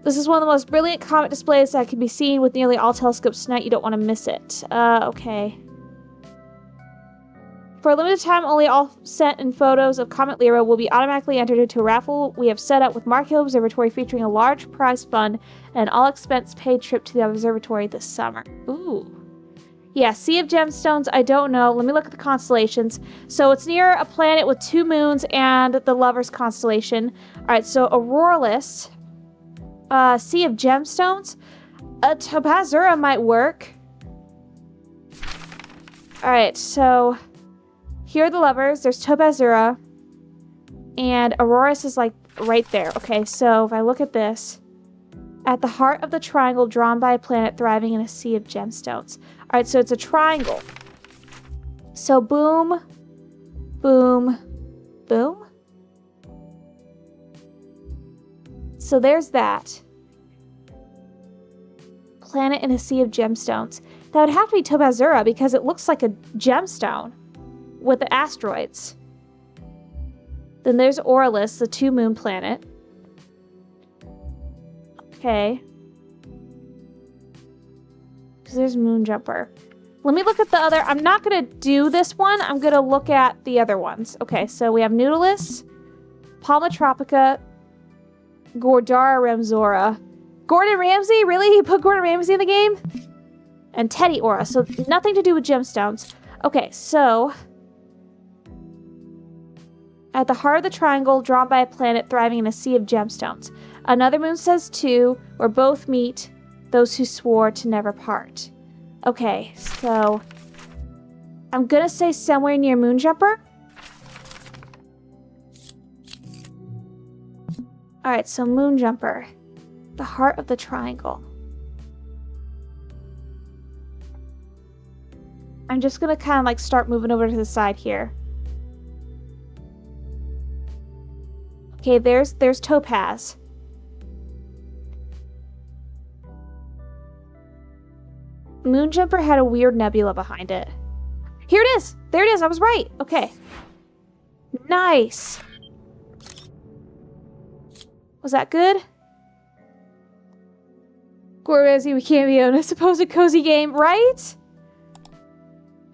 A: This is one of the most brilliant comet displays that can be seen with nearly all telescopes tonight. You don't want to miss it. Okay. For a limited time, only all set and photos of Comet Lyra will be automatically entered into a raffle we have set up with Mark Hill Observatory, featuring a large prize fund and an all-expense-paid trip to the observatory this summer. Ooh. Yeah, Sea of Gemstones, I don't know. Let me look at the constellations. So it's near a planet with 2 moons and the Lovers constellation. Alright, so Auroralist, Sea of Gemstones, Topazura might work. Alright, so... here are the Lovers, there's Topazura, and Auroras is like right there. Okay, so if I look at this, at the heart of the triangle drawn by a planet thriving in a sea of gemstones. Alright, so it's a triangle. So boom, boom, boom. So there's that. Planet in a sea of gemstones. That would have to be Topazura because it looks like a gemstone with the asteroids. Then there's Auroralist, the 2 moon planet. Okay. Because there's Moonjumper. Let me look at the other. I'm not going to do this one. I'm going to look at the other ones. Okay, so we have Nautilus, Palma Tropica, Gordara Ramzora. Gordon Ramsay? Really? He put Gordon Ramsay in the game? And Teddy Aura. So nothing to do with gemstones. Okay, so at the heart of the triangle, drawn by a planet thriving in a sea of gemstones. Another moon says 2, where both meet those who swore to never part. Okay, so I'm gonna say somewhere near Moonjumper. Alright, so Moonjumper. The heart of the triangle. I'm just gonna kind of like start moving over to the side here. Okay, there's Topaz. Moonjumper had a weird nebula behind it. Here it is! There it is! I was right! Okay. Nice! Was that good? Gorbezi, we can't be on a supposed cozy game, right?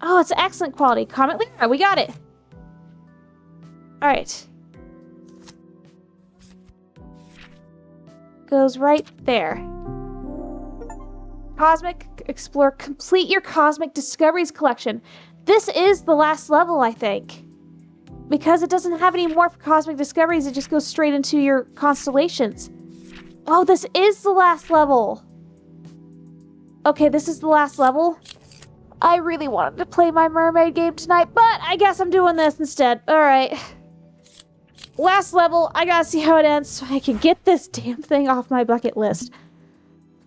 A: Oh, it's excellent quality. Comet Lyra, we got it! Alright. Goes right there. Cosmic Explorer, complete your Cosmic Discoveries collection. This is the last level, I think. Because it doesn't have any more for Cosmic Discoveries, it just goes straight into your constellations. Oh, this is the last level. Okay, this is the last level. I really wanted to play my mermaid game tonight, but I guess I'm doing this instead. Alright. Last level, I gotta see how it ends so I can get this damn thing off my bucket list.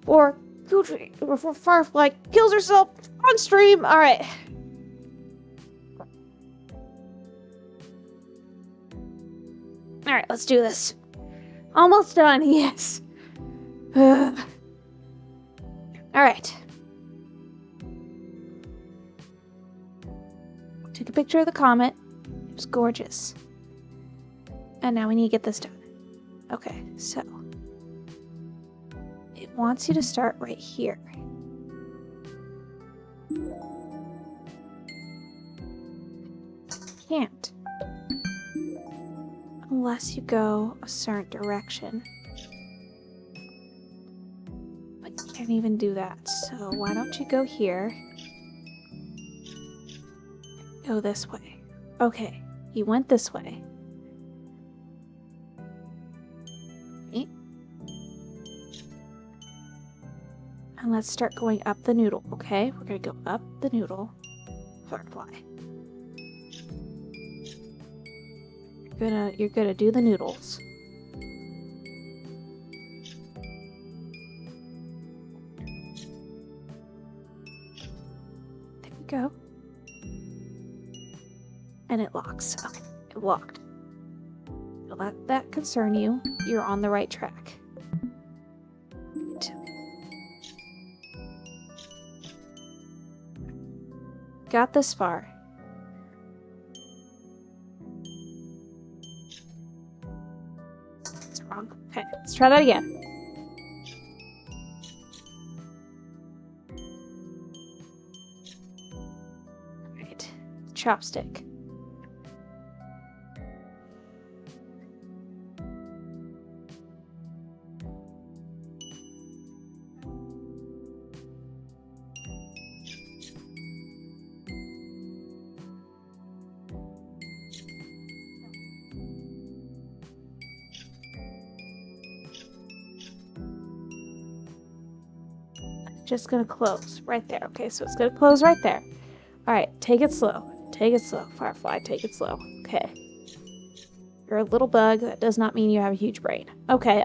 A: Before Firefly kills herself on stream. Alright. Alright, let's do this. Almost done, yes. Alright. Took a picture of the comet. It was gorgeous. And now we need to get this done. Okay, so it wants you to start right here. Can't. Unless you go a certain direction. But you can't even do that. So why don't you go here? Go this way. Okay, you went this way. And let's start going up the noodle, okay? We're gonna go up the noodle. Firefly. You're gonna do the noodles. There we go. And it locks. Okay, it locked. Don't let that concern you. You're on the right track. Got this far. That's wrong. Okay, let's try that again. Alright, chopstick. Just gonna close right there. Okay, so it's gonna close right there. Alright, take it slow. Take it slow. Firefly, take it slow. Okay. You're a little bug. That does not mean you have a huge brain. Okay,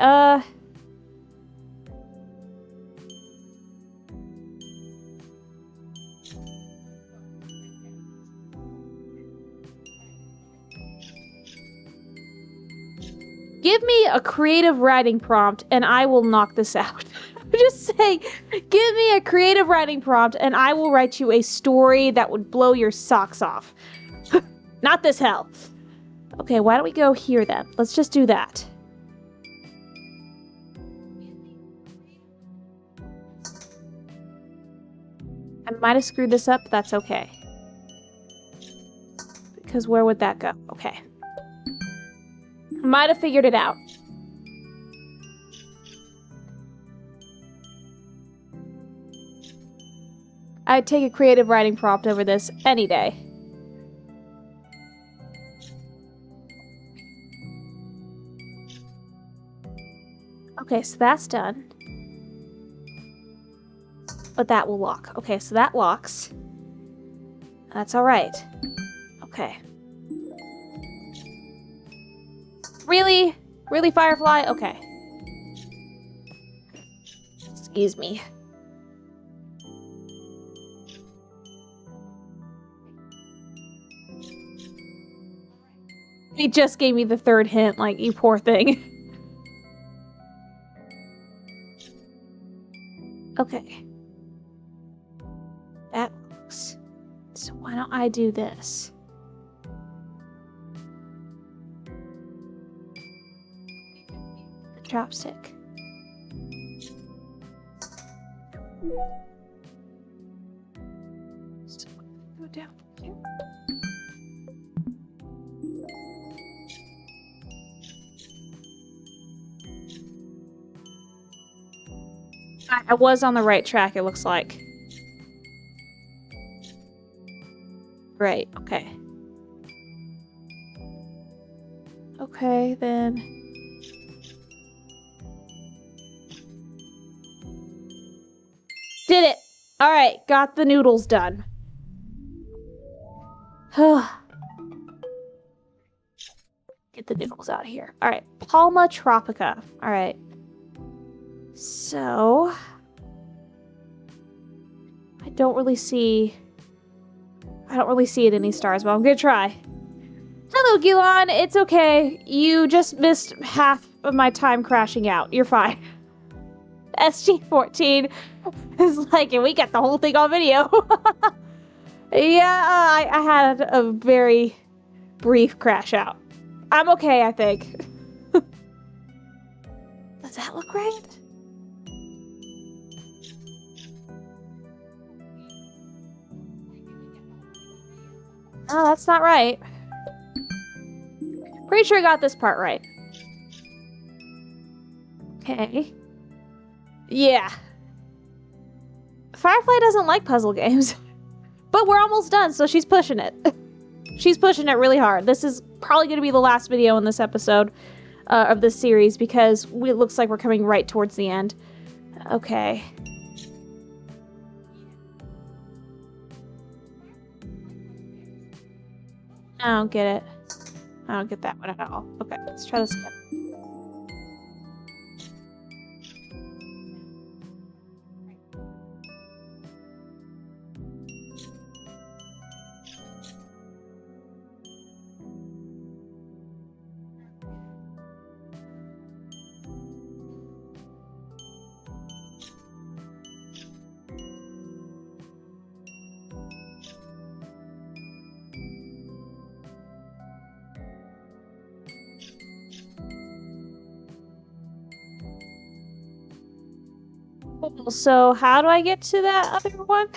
A: give me a creative writing prompt and I will knock this out. Just say, give me a creative writing prompt and I will write you a story that would blow your socks off. Not this hell. Okay, why don't we go here then? Let's just do that. Might have screwed this up, but that's okay. Because where would that go? Okay. Might have figured it out. I'd take a creative writing prompt over this any day. Okay, so that's done. But that will lock. Okay, so that locks. That's alright. Okay. Really? Really, Firefly? Okay. Excuse me. He just gave me the third hint, like, you poor thing. Okay. That works. So why don't I do this? The chopstick. So go down here. I was on the right track, it looks like. Right, okay. Okay, then. Did it! Alright, got the noodles done. Get the noodles out of here. Alright, Palma Tropica. Alright. So... I don't really see it in these stars, but I'm gonna try. Hello, Gilon. It's okay. You just missed half of my time crashing out. You're fine. SG14 is like, and we got the whole thing on video. Yeah, I had a very brief crash out. I'm okay, I think. Does that look right? Oh, that's not right. Pretty sure I got this part right. Okay. Yeah. Firefly doesn't like puzzle games. But we're almost done, so she's pushing it. She's pushing it really hard. This is probably going to be the last video in this episode of this series because it looks like we're coming right towards the end. Okay. I don't get it. I don't get that one at all. Okay, let's try this again. So how do I get to that other one?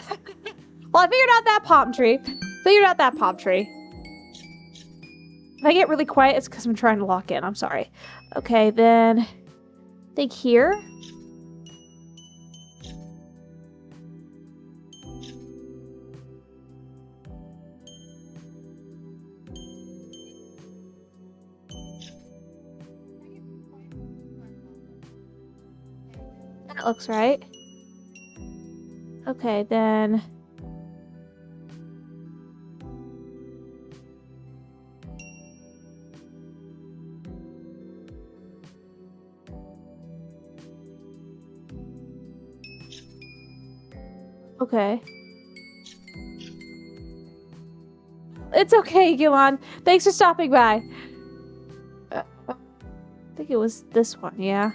A: Well, I figured out that palm tree. If I get really quiet, it's because I'm trying to lock in. I'm sorry. Okay, then I think here. That looks right. Okay, then... Okay. It's okay, Gilon. Thanks for stopping by. I think it was this one, yeah.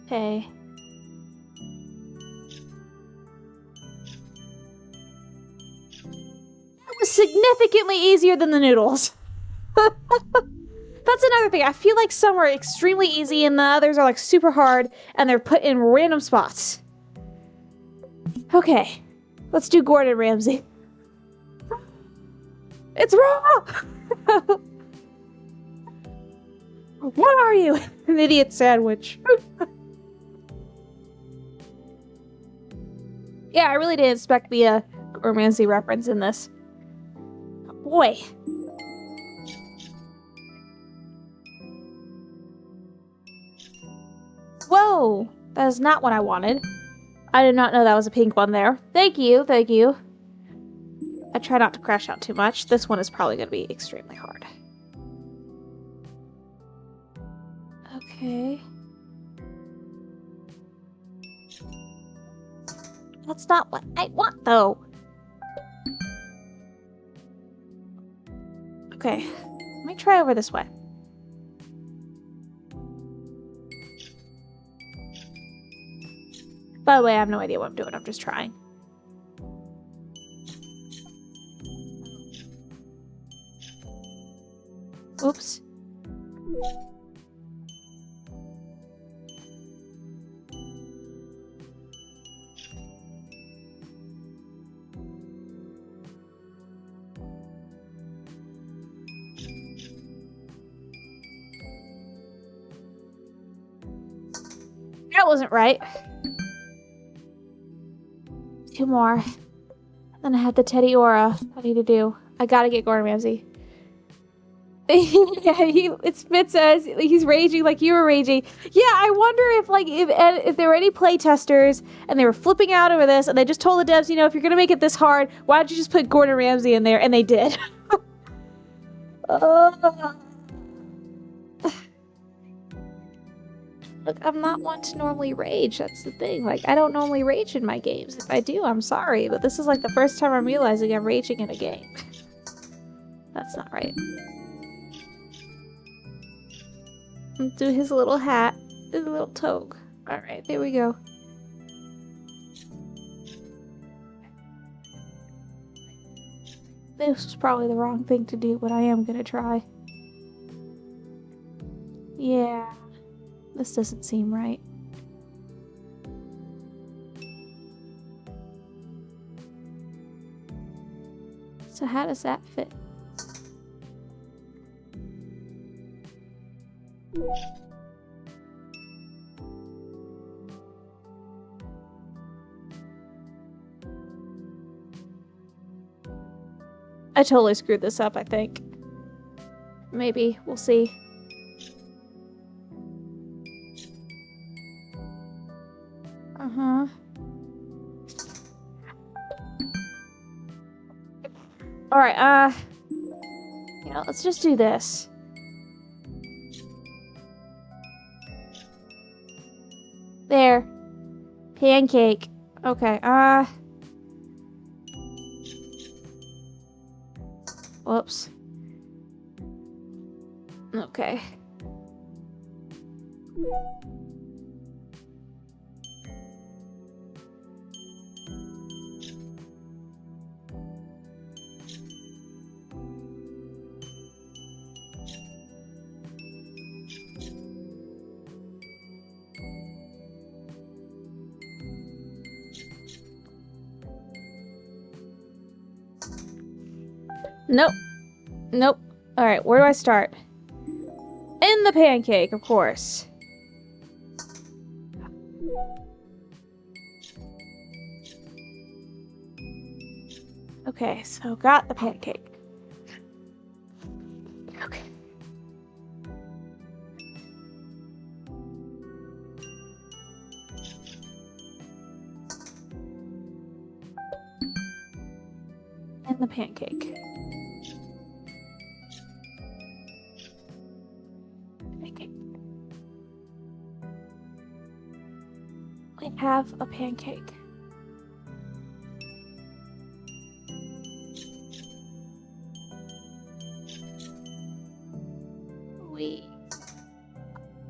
A: Okay. That was significantly easier than the noodles. That's another thing. I feel like some are extremely easy and the others are like super hard and they're put in random spots. Okay, let's do Gordon Ramsay. It's raw! What are you? An idiot sandwich. Yeah, I really didn't expect the Gordon Ramsay reference in this. Oh, boy. Whoa! That is not what I wanted. I did not know that was a pink one there. Thank you, thank you. I try not to crash out too much. This one is probably going to be extremely hard. Okay. That's not what I want, though. Okay. Let me try over this way. By the way, I have no idea what I'm doing. I'm just trying. Oops. That wasn't right. Two more. Then I have the Teddy Aura I need to do. I gotta get Gordon Ramsay. Yeah, it spits as he's raging like you were raging. Yeah, I wonder if there were any playtesters and they were flipping out over this and they just told the devs, you know, if you're gonna make it this hard, why don't you just put Gordon Ramsay in there? And they did. Look, I'm not one to normally rage. That's the thing. Like, I don't normally rage in my games. If I do, I'm sorry, but this is like the first time I'm realizing I'm raging in a game. That's not right. Let's do his little hat, his little toque. Alright, there we go. This was probably the wrong thing to do, but I am gonna try. Yeah, this doesn't seem right. So how does that fit? I totally screwed this up, I think. Maybe. We'll see. Uh-huh. Alright, you know, let's just do this. There. Pancake. Okay, whoops. Okay. Nope. Nope. Alright, where do I start? In the pancake, of course. Okay, so got the pancake. Okay. And the pancake. We have a pancake.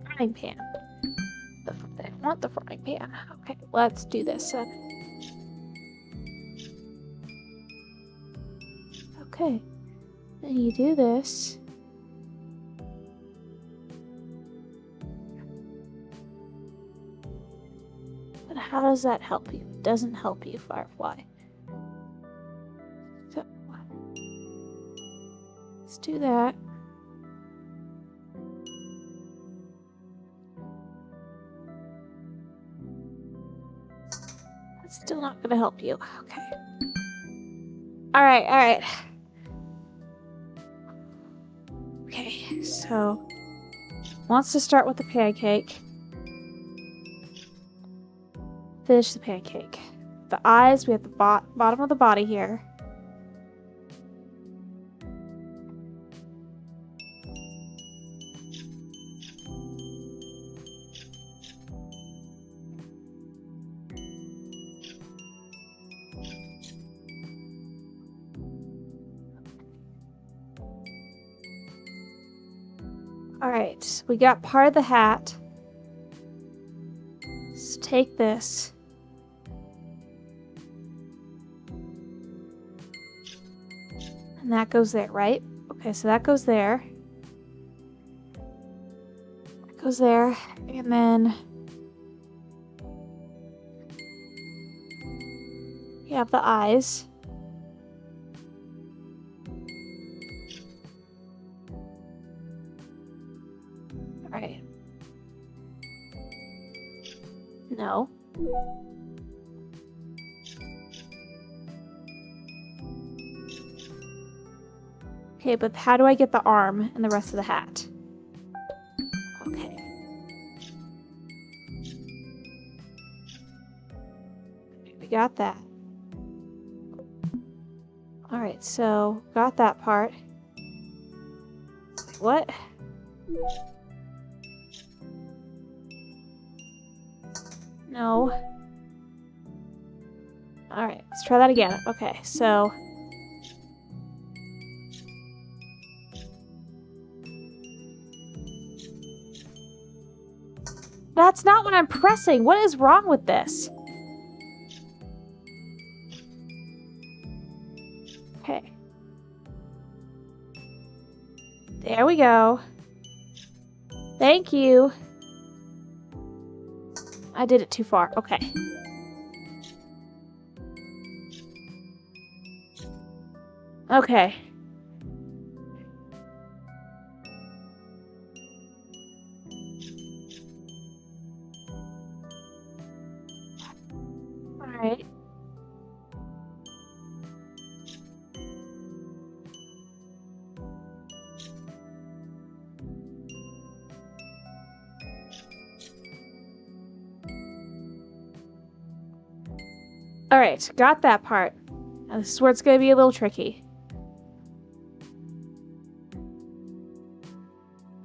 A: Frying pan. I want the frying pan. Okay, let's do this. Okay. Then you do this. But how does that help you? It doesn't help you, Firefly. So, let's do that. That's still not gonna help you. Okay. Alright, alright. Okay, so wants to start with the pancake. Finish the pancake. The eyes, we have the bottom of the body here. Alright, we got part of the hat. So take this. And that goes there, right? Okay, so that goes there. That goes there. And then you have the eyes. Alright. No. Okay, but how do I get the arm and the rest of the hat? Okay. We got that. Alright, so got that part. What? No. Alright, let's try that again. Okay, so that's not what I'm pressing. What is wrong with this? Okay. There we go. Thank you. I did it too far. Okay. Okay. Alright. Alright, got that part. Now this is where it's gonna be a little tricky.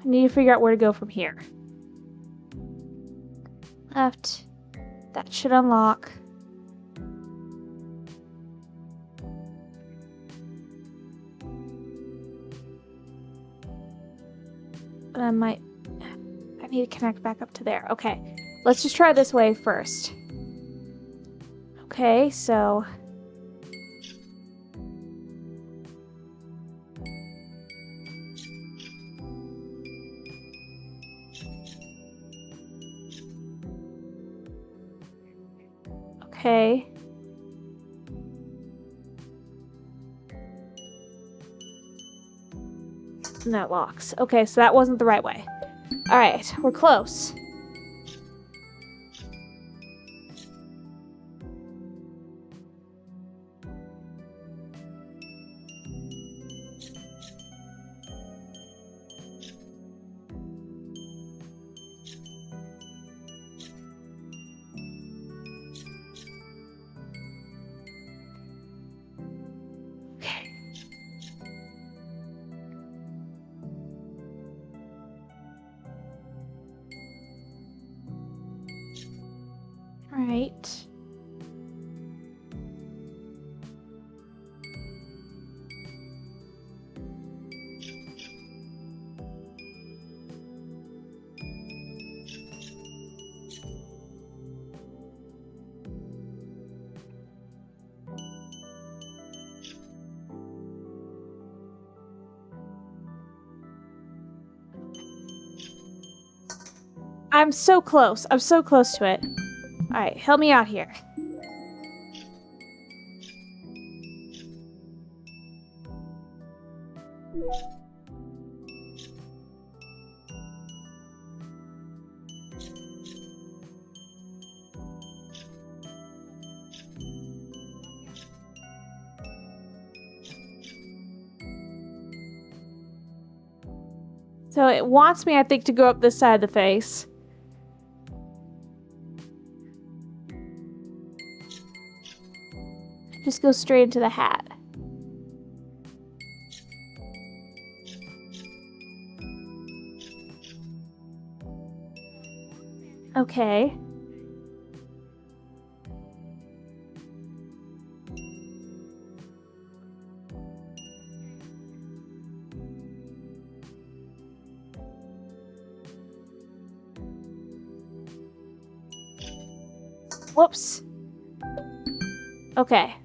A: I need to figure out where to go from here. Left. That should unlock. But I need to connect back up to there. Okay, let's just try this way first. Okay, so okay. And that locks. Okay, so that wasn't the right way. Alright, we're close. Right. I'm so close. I'm so close to it. Alright, help me out here. So it wants me, I think, to go up this side of the face. Just go straight into the hat. Okay. Whoops. Okay.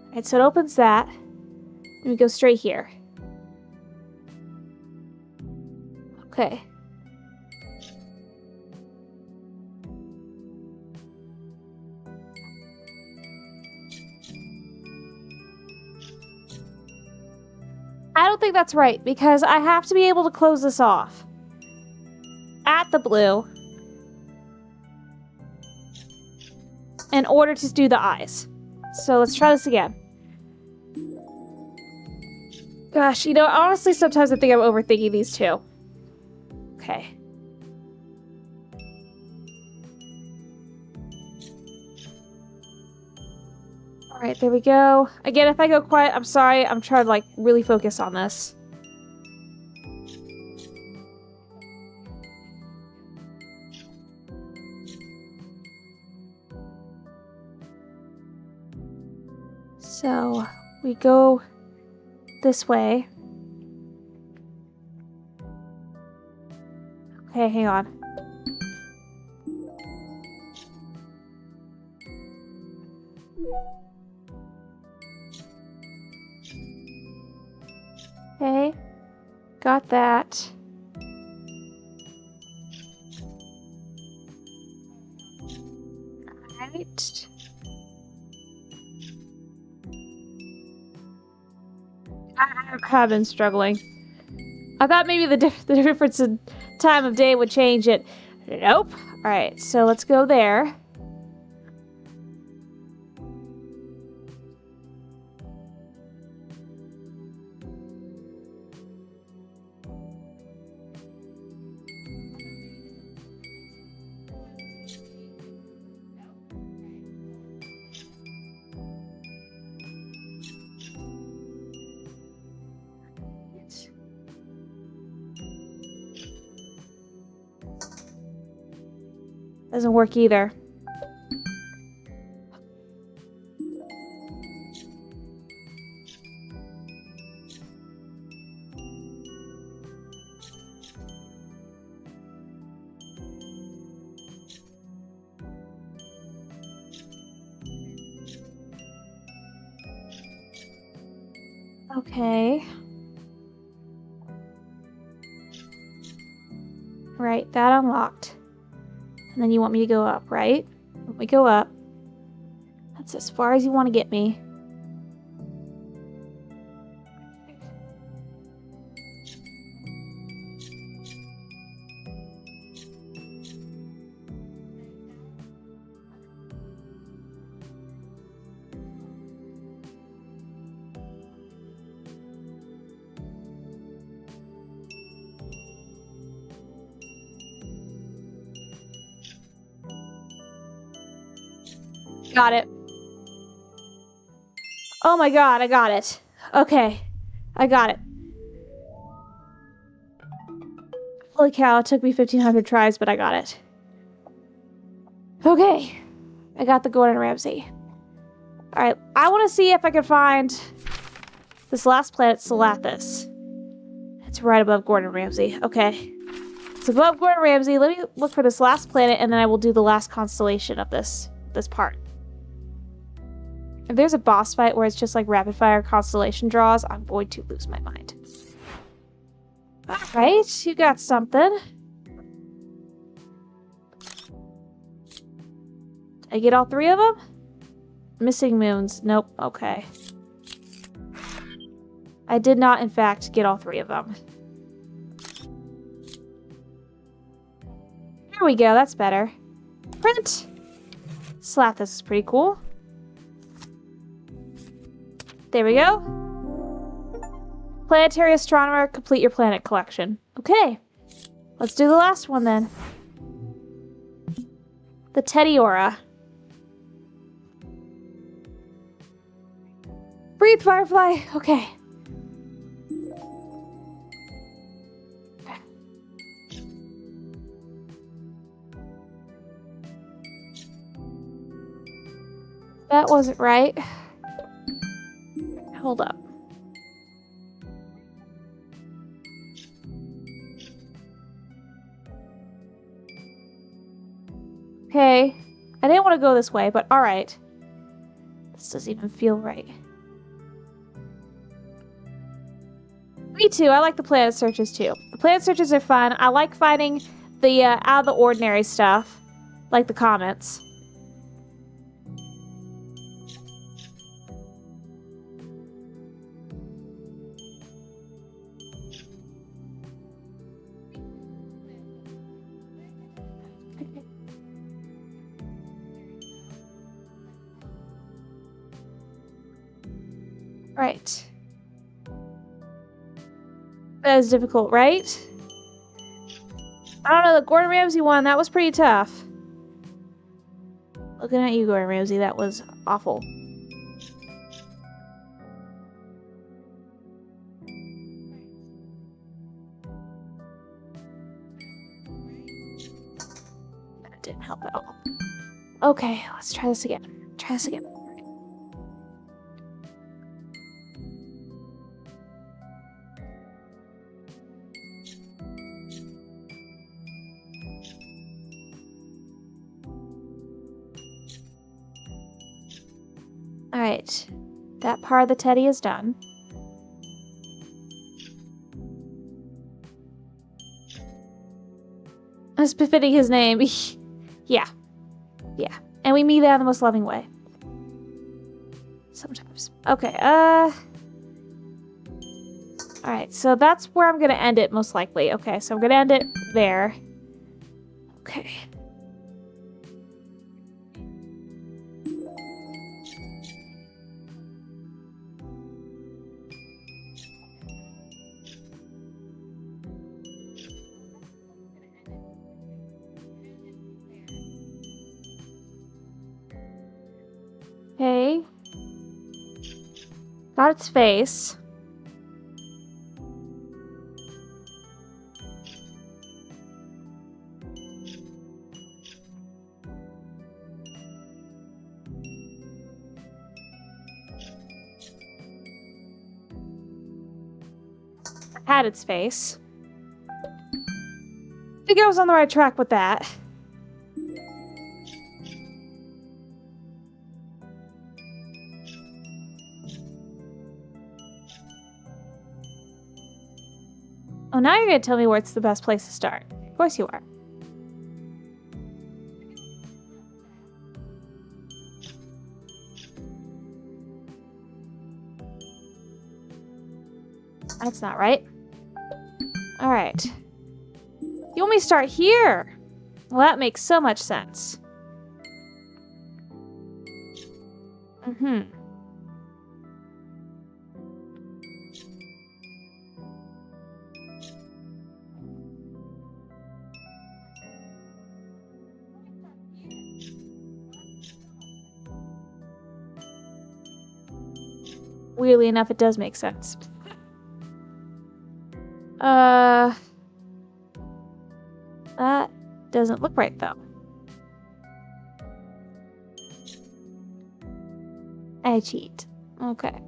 A: Alright, so it opens that. And we go straight here. Okay. I don't think that's right, because I have to be able to close this off. At the blue. In order to do the eyes. So let's try this again. Gosh, you know, honestly, sometimes I think I'm overthinking these two. Okay. Alright, there we go. Again, if I go quiet, I'm sorry. I'm trying to, like, really focus on this. So, we go this way. Okay, hang on. Okay, got that. Alright. I have been struggling. I thought maybe the difference in time of day would change it. Nope. Alright, so let's go there. Doesn't work either. Okay. Right, that unlocked. And then you want me to go up, right? When we go up, that's as far as you want to get me. Got it. Oh my god, I got it. Okay, I got it. Holy cow, it took me 1,500 tries, but I got it. Okay, I got the Gordon Ramsay. Alright, I want to see if I can find this last planet, Salathis. It's right above Gordon Ramsay. Okay. It's above Gordon Ramsay. Let me look for this last planet, and then I will do the last constellation of this part. If there's a boss fight where it's just like rapid fire constellation draws, I'm going to lose my mind. Alright, you got something. I get all 3 of them? Missing moons. Nope. Okay. I did not, in fact, get all 3 of them. There we go. That's better. Print. Slap. This is pretty cool. There we go. Planetary astronomer, complete your planet collection. Okay. Let's do the last one then. The Teddy Aura. Breathe, Firefly. Okay. That wasn't right. Hold up. Okay. I didn't want to go this way, but alright. This doesn't even feel right. Me too. I like the planet searches too. The planet searches are fun. I like finding the out of the ordinary stuff, like the comets. Right. That is difficult, right? I don't know, the Gordon Ramsay one, that was pretty tough. Looking at you, Gordon Ramsay, that was awful. That didn't help at all. Okay, let's try this again. Try this again. Alright, that part of the teddy is done. That's befitting his name. Yeah. Yeah. And we meet that in the most loving way. Sometimes. Okay, Alright, so that's where I'm gonna end it, most likely. Okay, so I'm gonna end it there. Okay. Okay. Got its face. Had its face. I think I was on the right track with that. Oh, now you're gonna tell me where it's the best place to start. Of course you are. That's not right. Alright. You want me to start here? Well, that makes so much sense. Mm-hmm. Weirdly enough, it does make sense. That doesn't look right, though. I cheat. Okay.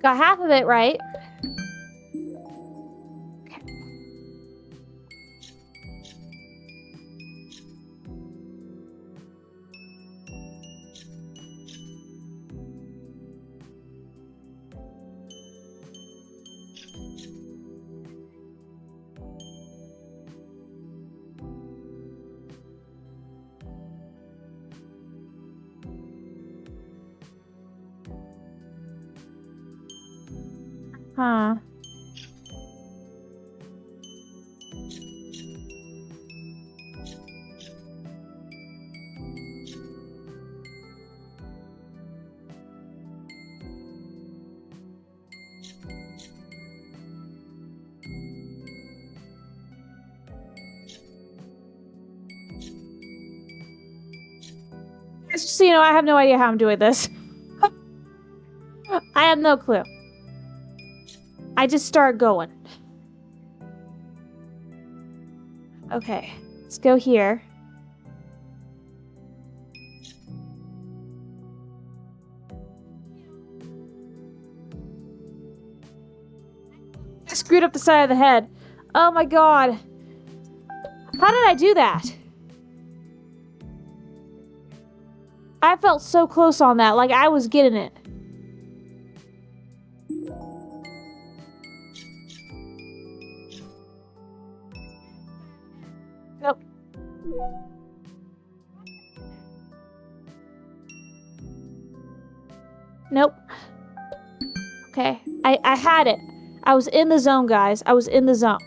A: Got half of it right. Huh. Just so you know, I have no idea how I'm doing this. I have no clue. I just start going. Okay, let's go here. I screwed up the side of the head. Oh my god. How did I do that? I felt so close on that, like I was getting it. Nope. Nope. Okay, I had it. I was in the zone, guys. I was in the zone.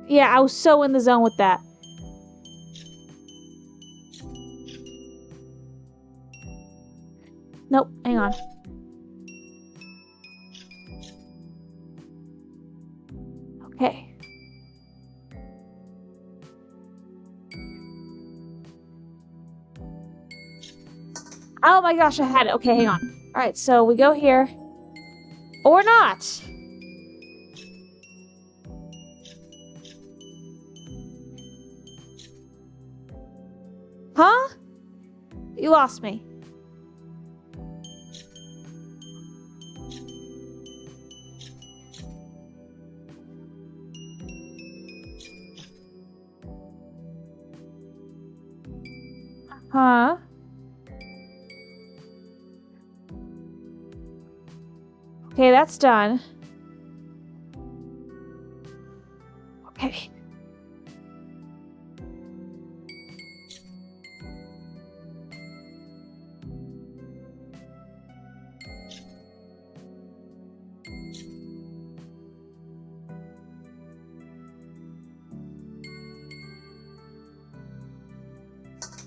A: Yeah, I was so in the zone with that. Nope, hang on. Okay. Oh my gosh, I had it. Okay, hang on. Alright, so we go here. Or not. Huh? You lost me. Huh? Okay, that's done. Okay.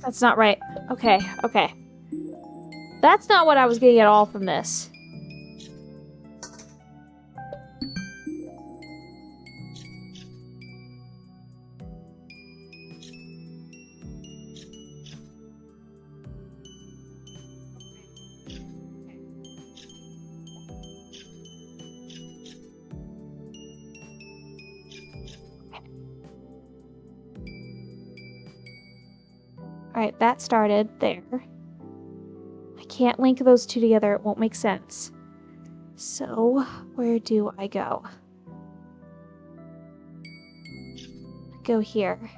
A: That's not right. Okay, okay. That's not what I was getting at all from this. Alright, that started there. I can't link those two together, it won't make sense. So, where do I go? Go here.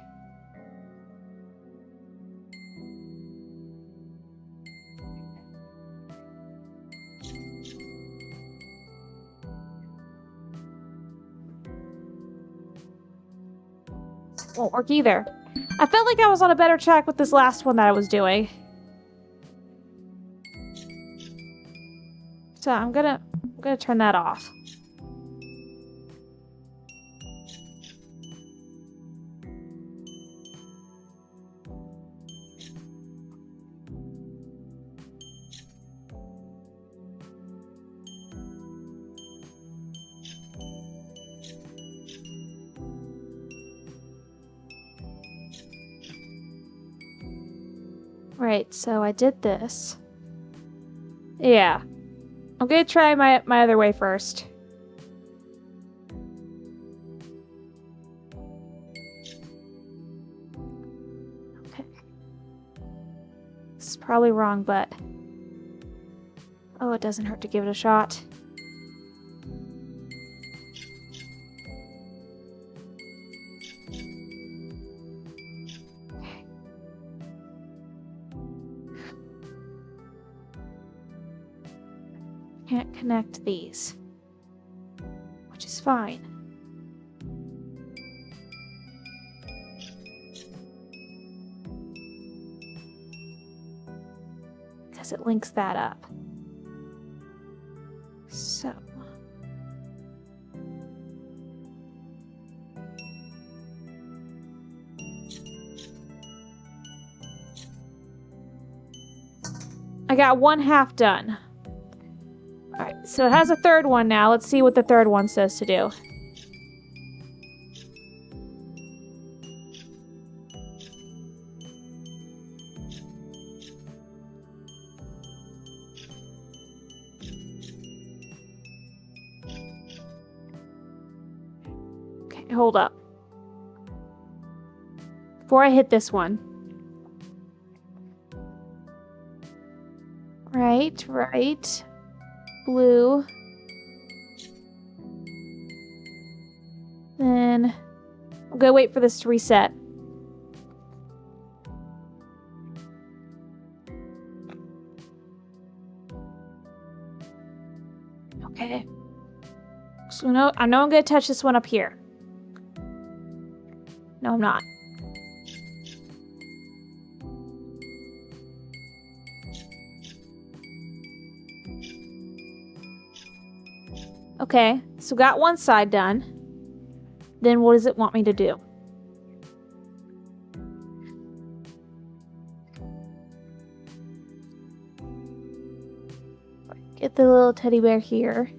A: Won't work either. I felt like I was on a better track with this last one that I was doing. So I'm gonna turn that off. Right, so I did this. Yeah. I'm gonna try my other way first. It's probably wrong, but... Oh, it doesn't hurt to give it a shot. Okay. Can't connect these. Which is fine. Because it links that up. So. I got 1/2 done. Alright, so it has a third one now. Let's see what the third one says to do. Okay, hold up. Before I hit this one. Right. Blue. Then I'm gonna wait for this to reset. Okay. So I know I'm gonna touch this one up here. No, I'm not. Okay, so got one side done. Then what does it want me to do? Get the little teddy bear here.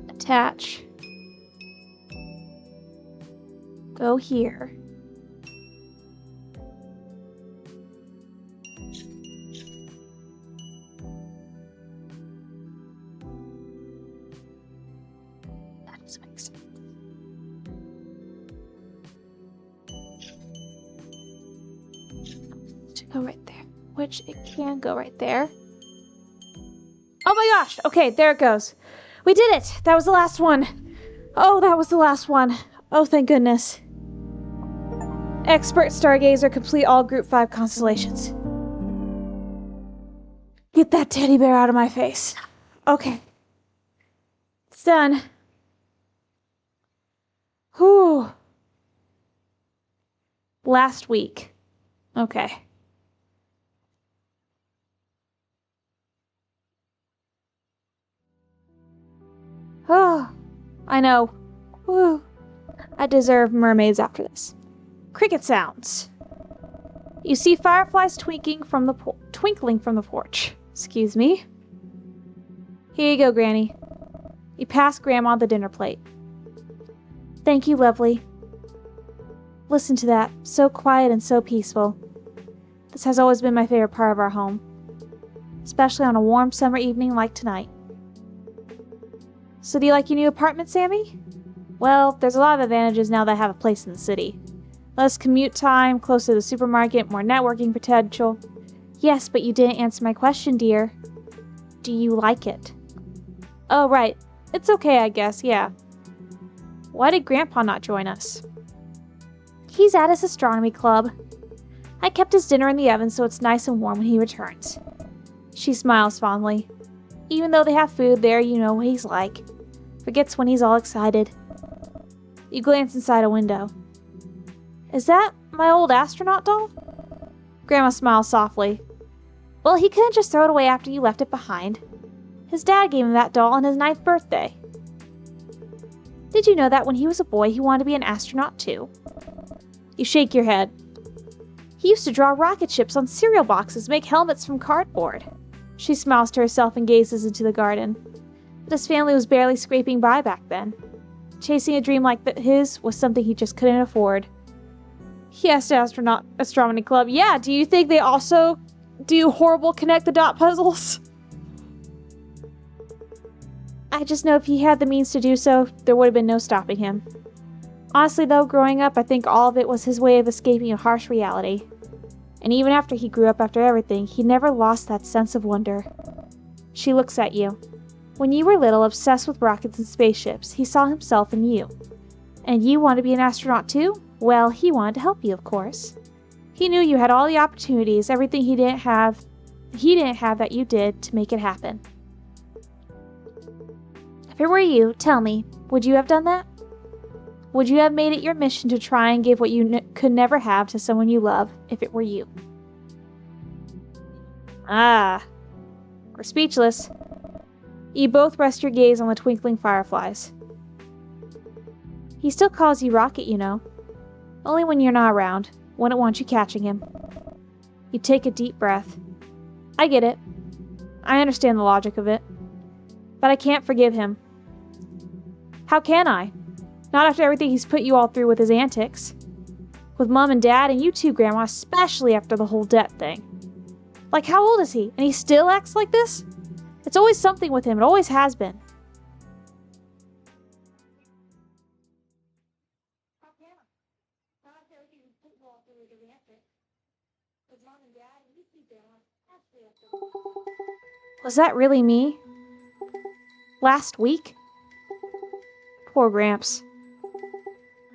A: Attach. Go here. That doesn't make sense. To go right there. Which it can go right there. Oh my gosh! Okay, there it goes. We did it! That was the last one. Oh, that was the last one. Oh, thank goodness. Expert Stargazer, complete all Group 5 constellations. Get that teddy bear out of my face. Okay. It's done. Whew. Last week. Okay. Oh, I know. Whew. I deserve mermaids after this. Cricket sounds. You see fireflies twinkling from the porch. Excuse me. Here you go, Granny. You pass Grandma the dinner plate. Thank you, lovely. Listen to that. So quiet and so peaceful. This has always been my favorite part of our home. Especially on a warm summer evening like tonight. So do you like your new apartment, Sammy? Well, there's a lot of advantages now that I have a place in the city. Less commute time, closer to the supermarket, more networking potential. Yes, but you didn't answer my question, dear. Do you like it? Oh, right. It's okay, I guess, yeah. Why did Grandpa not join us? He's at his astronomy club. I kept his dinner in the oven so it's nice and warm when he returns. She smiles fondly. Even though they have food there, you know what he's like. Forgets when he's all excited. You glance inside a window. Is that my old astronaut doll? Grandma smiles softly. Well, he couldn't just throw it away after you left it behind. His dad gave him that doll on his 9th birthday. Did you know that when he was a boy, he wanted to be an astronaut too? You shake your head. He used to draw rocket ships on cereal boxes, make helmets from cardboard. She smiles to herself and gazes into the garden. But his family was barely scraping by back then. Chasing a dream like his was something he just couldn't afford. Yes, Astronomy Club. Yeah, do you think they also do horrible connect-the-dot puzzles? I just know if he had the means to do so, there would have been no stopping him. Honestly though, growing up, I think all of it was his way of escaping a harsh reality. And even after he grew up after everything, he never lost that sense of wonder. She looks at you. When you were little, obsessed with rockets and spaceships, he saw himself in you. And you want to be an astronaut too? Well, he wanted to help you, of course. He knew you had all the opportunities, everything he didn't have that you did to make it happen. If it were you, tell me, would you have done that? Would you have made it your mission to try and give what you could never have to someone you love, if it were you? Ah, we're speechless. You both rest your gaze on the twinkling fireflies. He still calls you Rocket, you know. Only when you're not around. Wouldn't want you catching him. You take a deep breath. I get it. I understand the logic of it. But I can't forgive him. How can I? Not after everything he's put you all through with his antics. With Mom and Dad, and you too, Grandma, especially after the whole debt thing. Like, how old is he? And he still acts like this? It's always something with him. It always has been. Was that really me? Last week? Poor Gramps.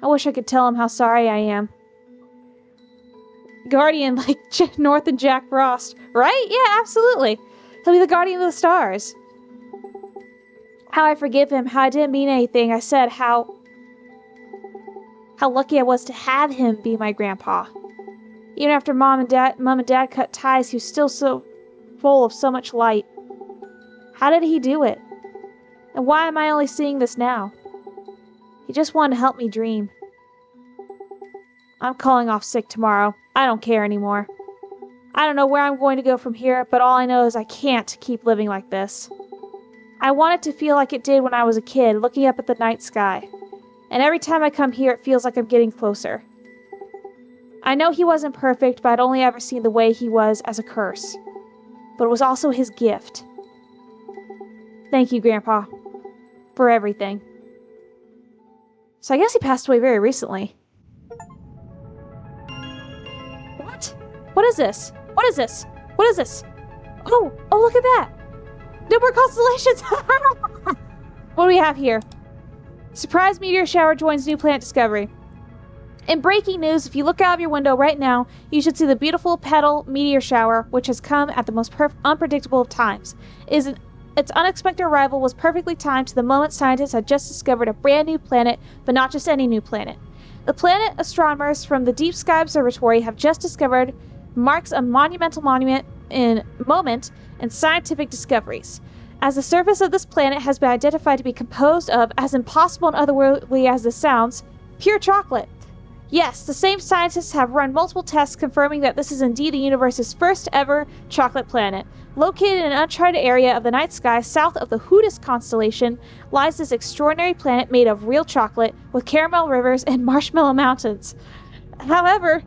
A: I wish I could tell him how sorry I am. Guardian like North and Jack Frost. Right? Yeah, absolutely. He'll be the guardian of the stars. How I forgive him, how I didn't mean anything. I said how lucky I was to have him be my grandpa. Even after Mom and Dad cut ties, he was still so full of so much light. How did he do it? And why am I only seeing this now? He just wanted to help me dream. I'm calling off sick tomorrow. I don't care anymore. I don't know where I'm going to go from here, but all I know is I can't keep living like this. I want it to feel like it did when I was a kid, looking up at the night sky. And every time I come here, it feels like I'm getting closer. I know he wasn't perfect, but I'd only ever seen the way he was as a curse. But it was also his gift. Thank you, Grandpa, for everything. So I guess he passed away very recently. What? What is this? What is this? What is this? Oh, look at that! No more constellations! What do we have here? Surprise meteor shower joins new planet discovery. In breaking news, if you look out of your window right now, you should see the beautiful Petal meteor shower, which has come at the most unpredictable of times. Its unexpected arrival was perfectly timed to the moment scientists had just discovered a brand new planet, but not just any new planet. The planet astronomers from the Deep Sky Observatory have just discovered marks a monumental moment in scientific discoveries, as the surface of this planet has been identified to be composed of, as impossible and otherworldly as this sounds, pure chocolate. Yes, the same scientists have run multiple tests confirming that this is indeed the universe's first ever chocolate planet. Located in an uncharted area of the night sky south of the Hootis constellation lies this extraordinary planet made of real chocolate with caramel rivers and marshmallow mountains. However,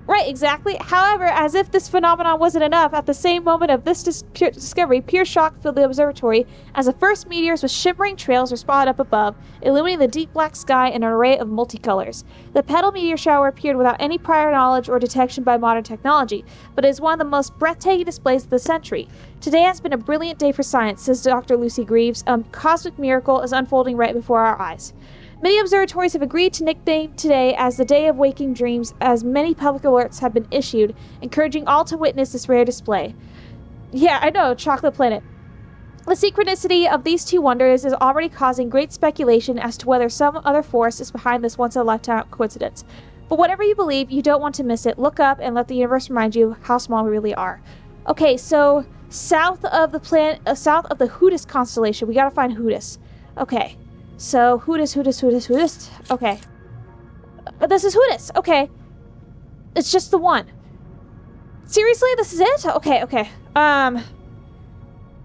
A: as if this phenomenon wasn't enough, at the same moment of this discovery, pure shock filled the observatory as the first meteors with shimmering trails were spotted up above, illuminating the deep black sky in an array of multicolors. The Petal meteor shower appeared without any prior knowledge or detection by modern technology, but it is one of the most breathtaking displays of the century. Today has been a brilliant day for science, says Dr. Lucy Greaves. A cosmic miracle is unfolding right before our eyes. Many observatories have agreed to nickname today as the Day of Waking Dreams, as many public alerts have been issued, encouraging all to witness this rare display. Yeah, I know, chocolate planet. The synchronicity of these two wonders is already causing great speculation as to whether some other force is behind this once-in-a-lifetime coincidence. But whatever you believe, you don't want to miss it. Look up and let the universe remind you how small we really are. Okay, so south of the Hootis constellation, we gotta find Hootis. Okay. So, Hootis. Okay. But this is Hootis. Okay. It's just the one. Seriously? This is it? Okay.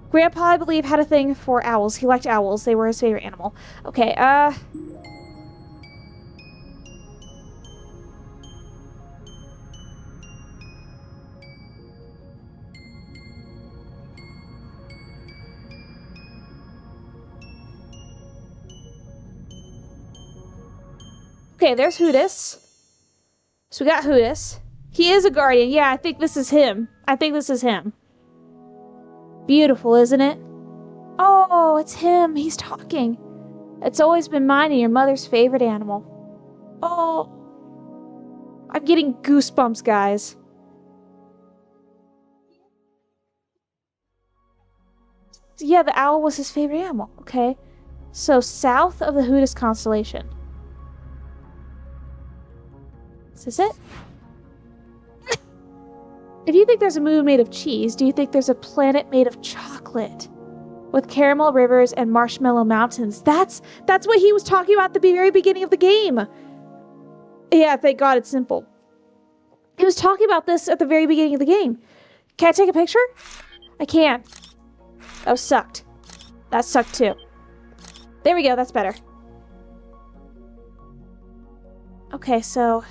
A: Grandpa, I believe, had a thing for owls. He liked owls. They were his favorite animal. Okay, Okay, there's Hootis. So we got Hootis. He is a guardian. Yeah, I think this is him. Beautiful, isn't it? Oh, it's him. He's talking. It's always been mine and your mother's favorite animal. Oh, I'm getting goosebumps, guys. Yeah, the owl was his favorite animal. Okay. So, south of the Hootis constellation. Is this it? If you think there's a moon made of cheese, do you think there's a planet made of chocolate? With caramel rivers and marshmallow mountains. That's what he was talking about at the very beginning of the game. Yeah, thank God it's simple. He was talking about this at the very beginning of the game. Can I take a picture? I can't. Oh, sucked. That sucked too. There we go, that's better. Okay, so...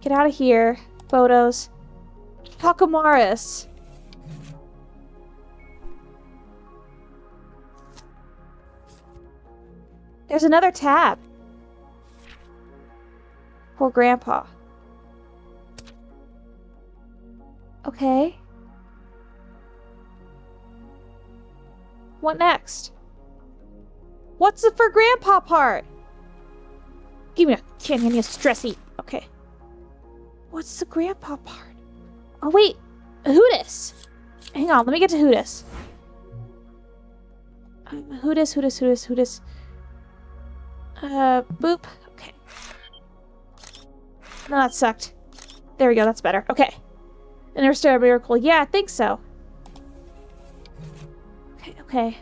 A: Get out of here. Photos. Takamaris. There's another tab. Poor Grandpa. Okay. What next? What's the for Grandpa part? Give me a stressy. Okay. What's the Grandpa part? Oh wait, Hootis. Hang on, let me get to Hootis. Hootis. Boop. Okay. No, that sucked. There we go, that's better. Okay. Interstellar Miracle. Yeah, I think so. Okay.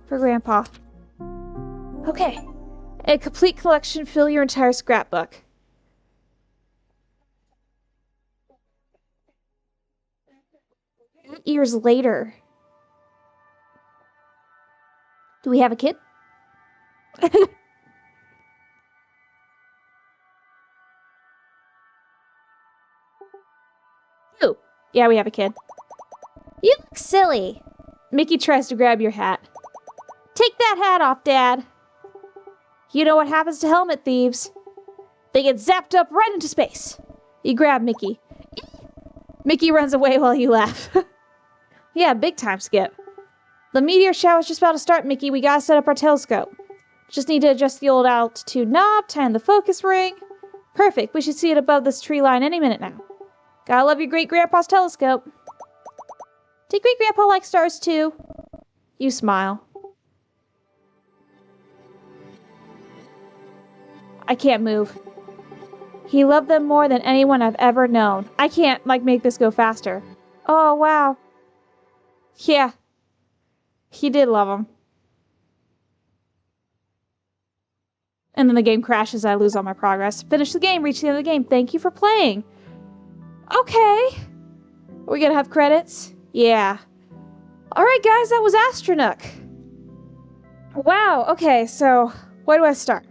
A: For Grandpa. Okay. A complete collection, fill your entire scrapbook. Years later. Do we have a kid? Ooh. Yeah, we have a kid. You look silly. Mickey tries to grab your hat. Take that hat off, Dad. You know what happens to helmet thieves? They get zapped up right into space. You grab Mickey. Mickey runs away while you laugh. Yeah, big time, Skip. The meteor shower's just about to start, Mickey. We gotta set up our telescope. Just need to adjust the old altitude knob, turn the focus ring. Perfect. We should see it above this tree line any minute now. Gotta love your great-grandpa's telescope. Did great-grandpa like stars too? You smile. I can't move. He loved them more than anyone I've ever known. I can't, make this go faster. Oh, wow. Yeah. He did love them. And then the game crashes, I lose all my progress. Finish the game, reach the end of the game. Thank you for playing. Okay. Are we gonna have credits? Yeah. Alright guys, that was Astronook. Wow, okay, so where do I start?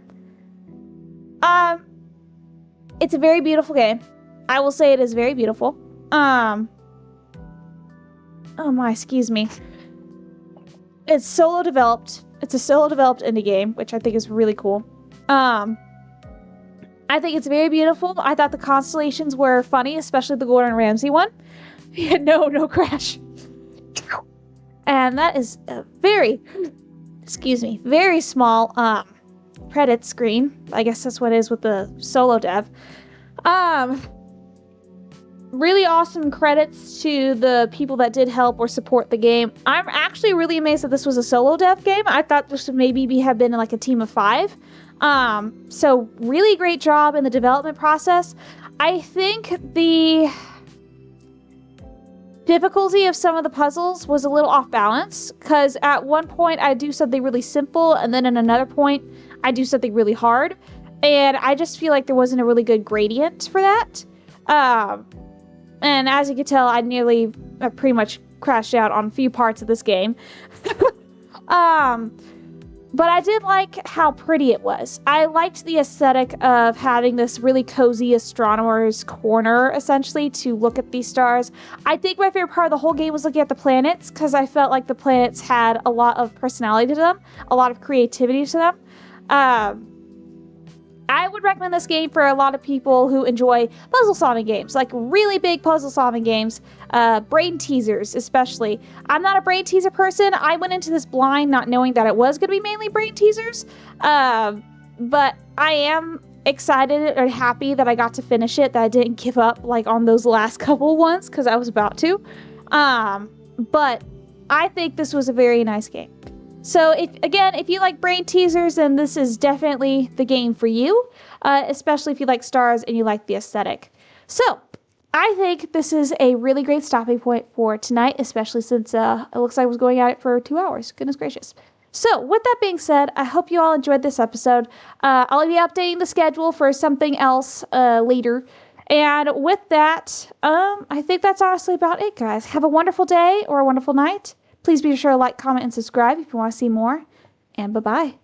A: It's a very beautiful game. I will say it is very beautiful. Oh my, excuse me. It's solo developed. It's a solo developed indie game, which I think is really cool. I think it's very beautiful. I thought the constellations were funny, especially the Gordon Ramsay one. Yeah, no crash. And that is a very small, credit screen. I guess that's what it is with the solo dev. Really awesome credits to the people that did help or support the game. I'm actually really amazed that this was a solo dev game. I thought this would maybe have been like a team of 5. So really great job in the development process. I think the difficulty of some of the puzzles was a little off balance, because at one point I do something really simple, and then at another point I do something really hard, and I just feel like there wasn't a really good gradient for that. And as you can tell, I pretty much crashed out on a few parts of this game. But I did like how pretty it was. I liked the aesthetic of having this really cozy astronomer's corner, essentially, to look at these stars. I think my favorite part of the whole game was looking at the planets, because I felt like the planets had a lot of personality to them, a lot of creativity to them. I would recommend this game for a lot of people who enjoy puzzle solving games, like really big puzzle solving games, brain teasers especially. I'm not a brain teaser person. I went into this blind not knowing that it was going to be mainly brain teasers, but I am excited and happy that I got to finish it, that I didn't give up like on those last couple ones because I was about to. But I think this was a very nice game. So if you like brain teasers, then this is definitely the game for you, especially if you like stars and you like the aesthetic. So I think this is a really great stopping point for tonight, especially since it looks like I was going at it for 2 hours. Goodness gracious. So with that being said, I hope you all enjoyed this episode. I'll be updating the schedule for something else later. And with that, I think that's honestly about it, guys. Have a wonderful day or a wonderful night. Please be sure to like, comment, and subscribe if you want to see more. And bye-bye.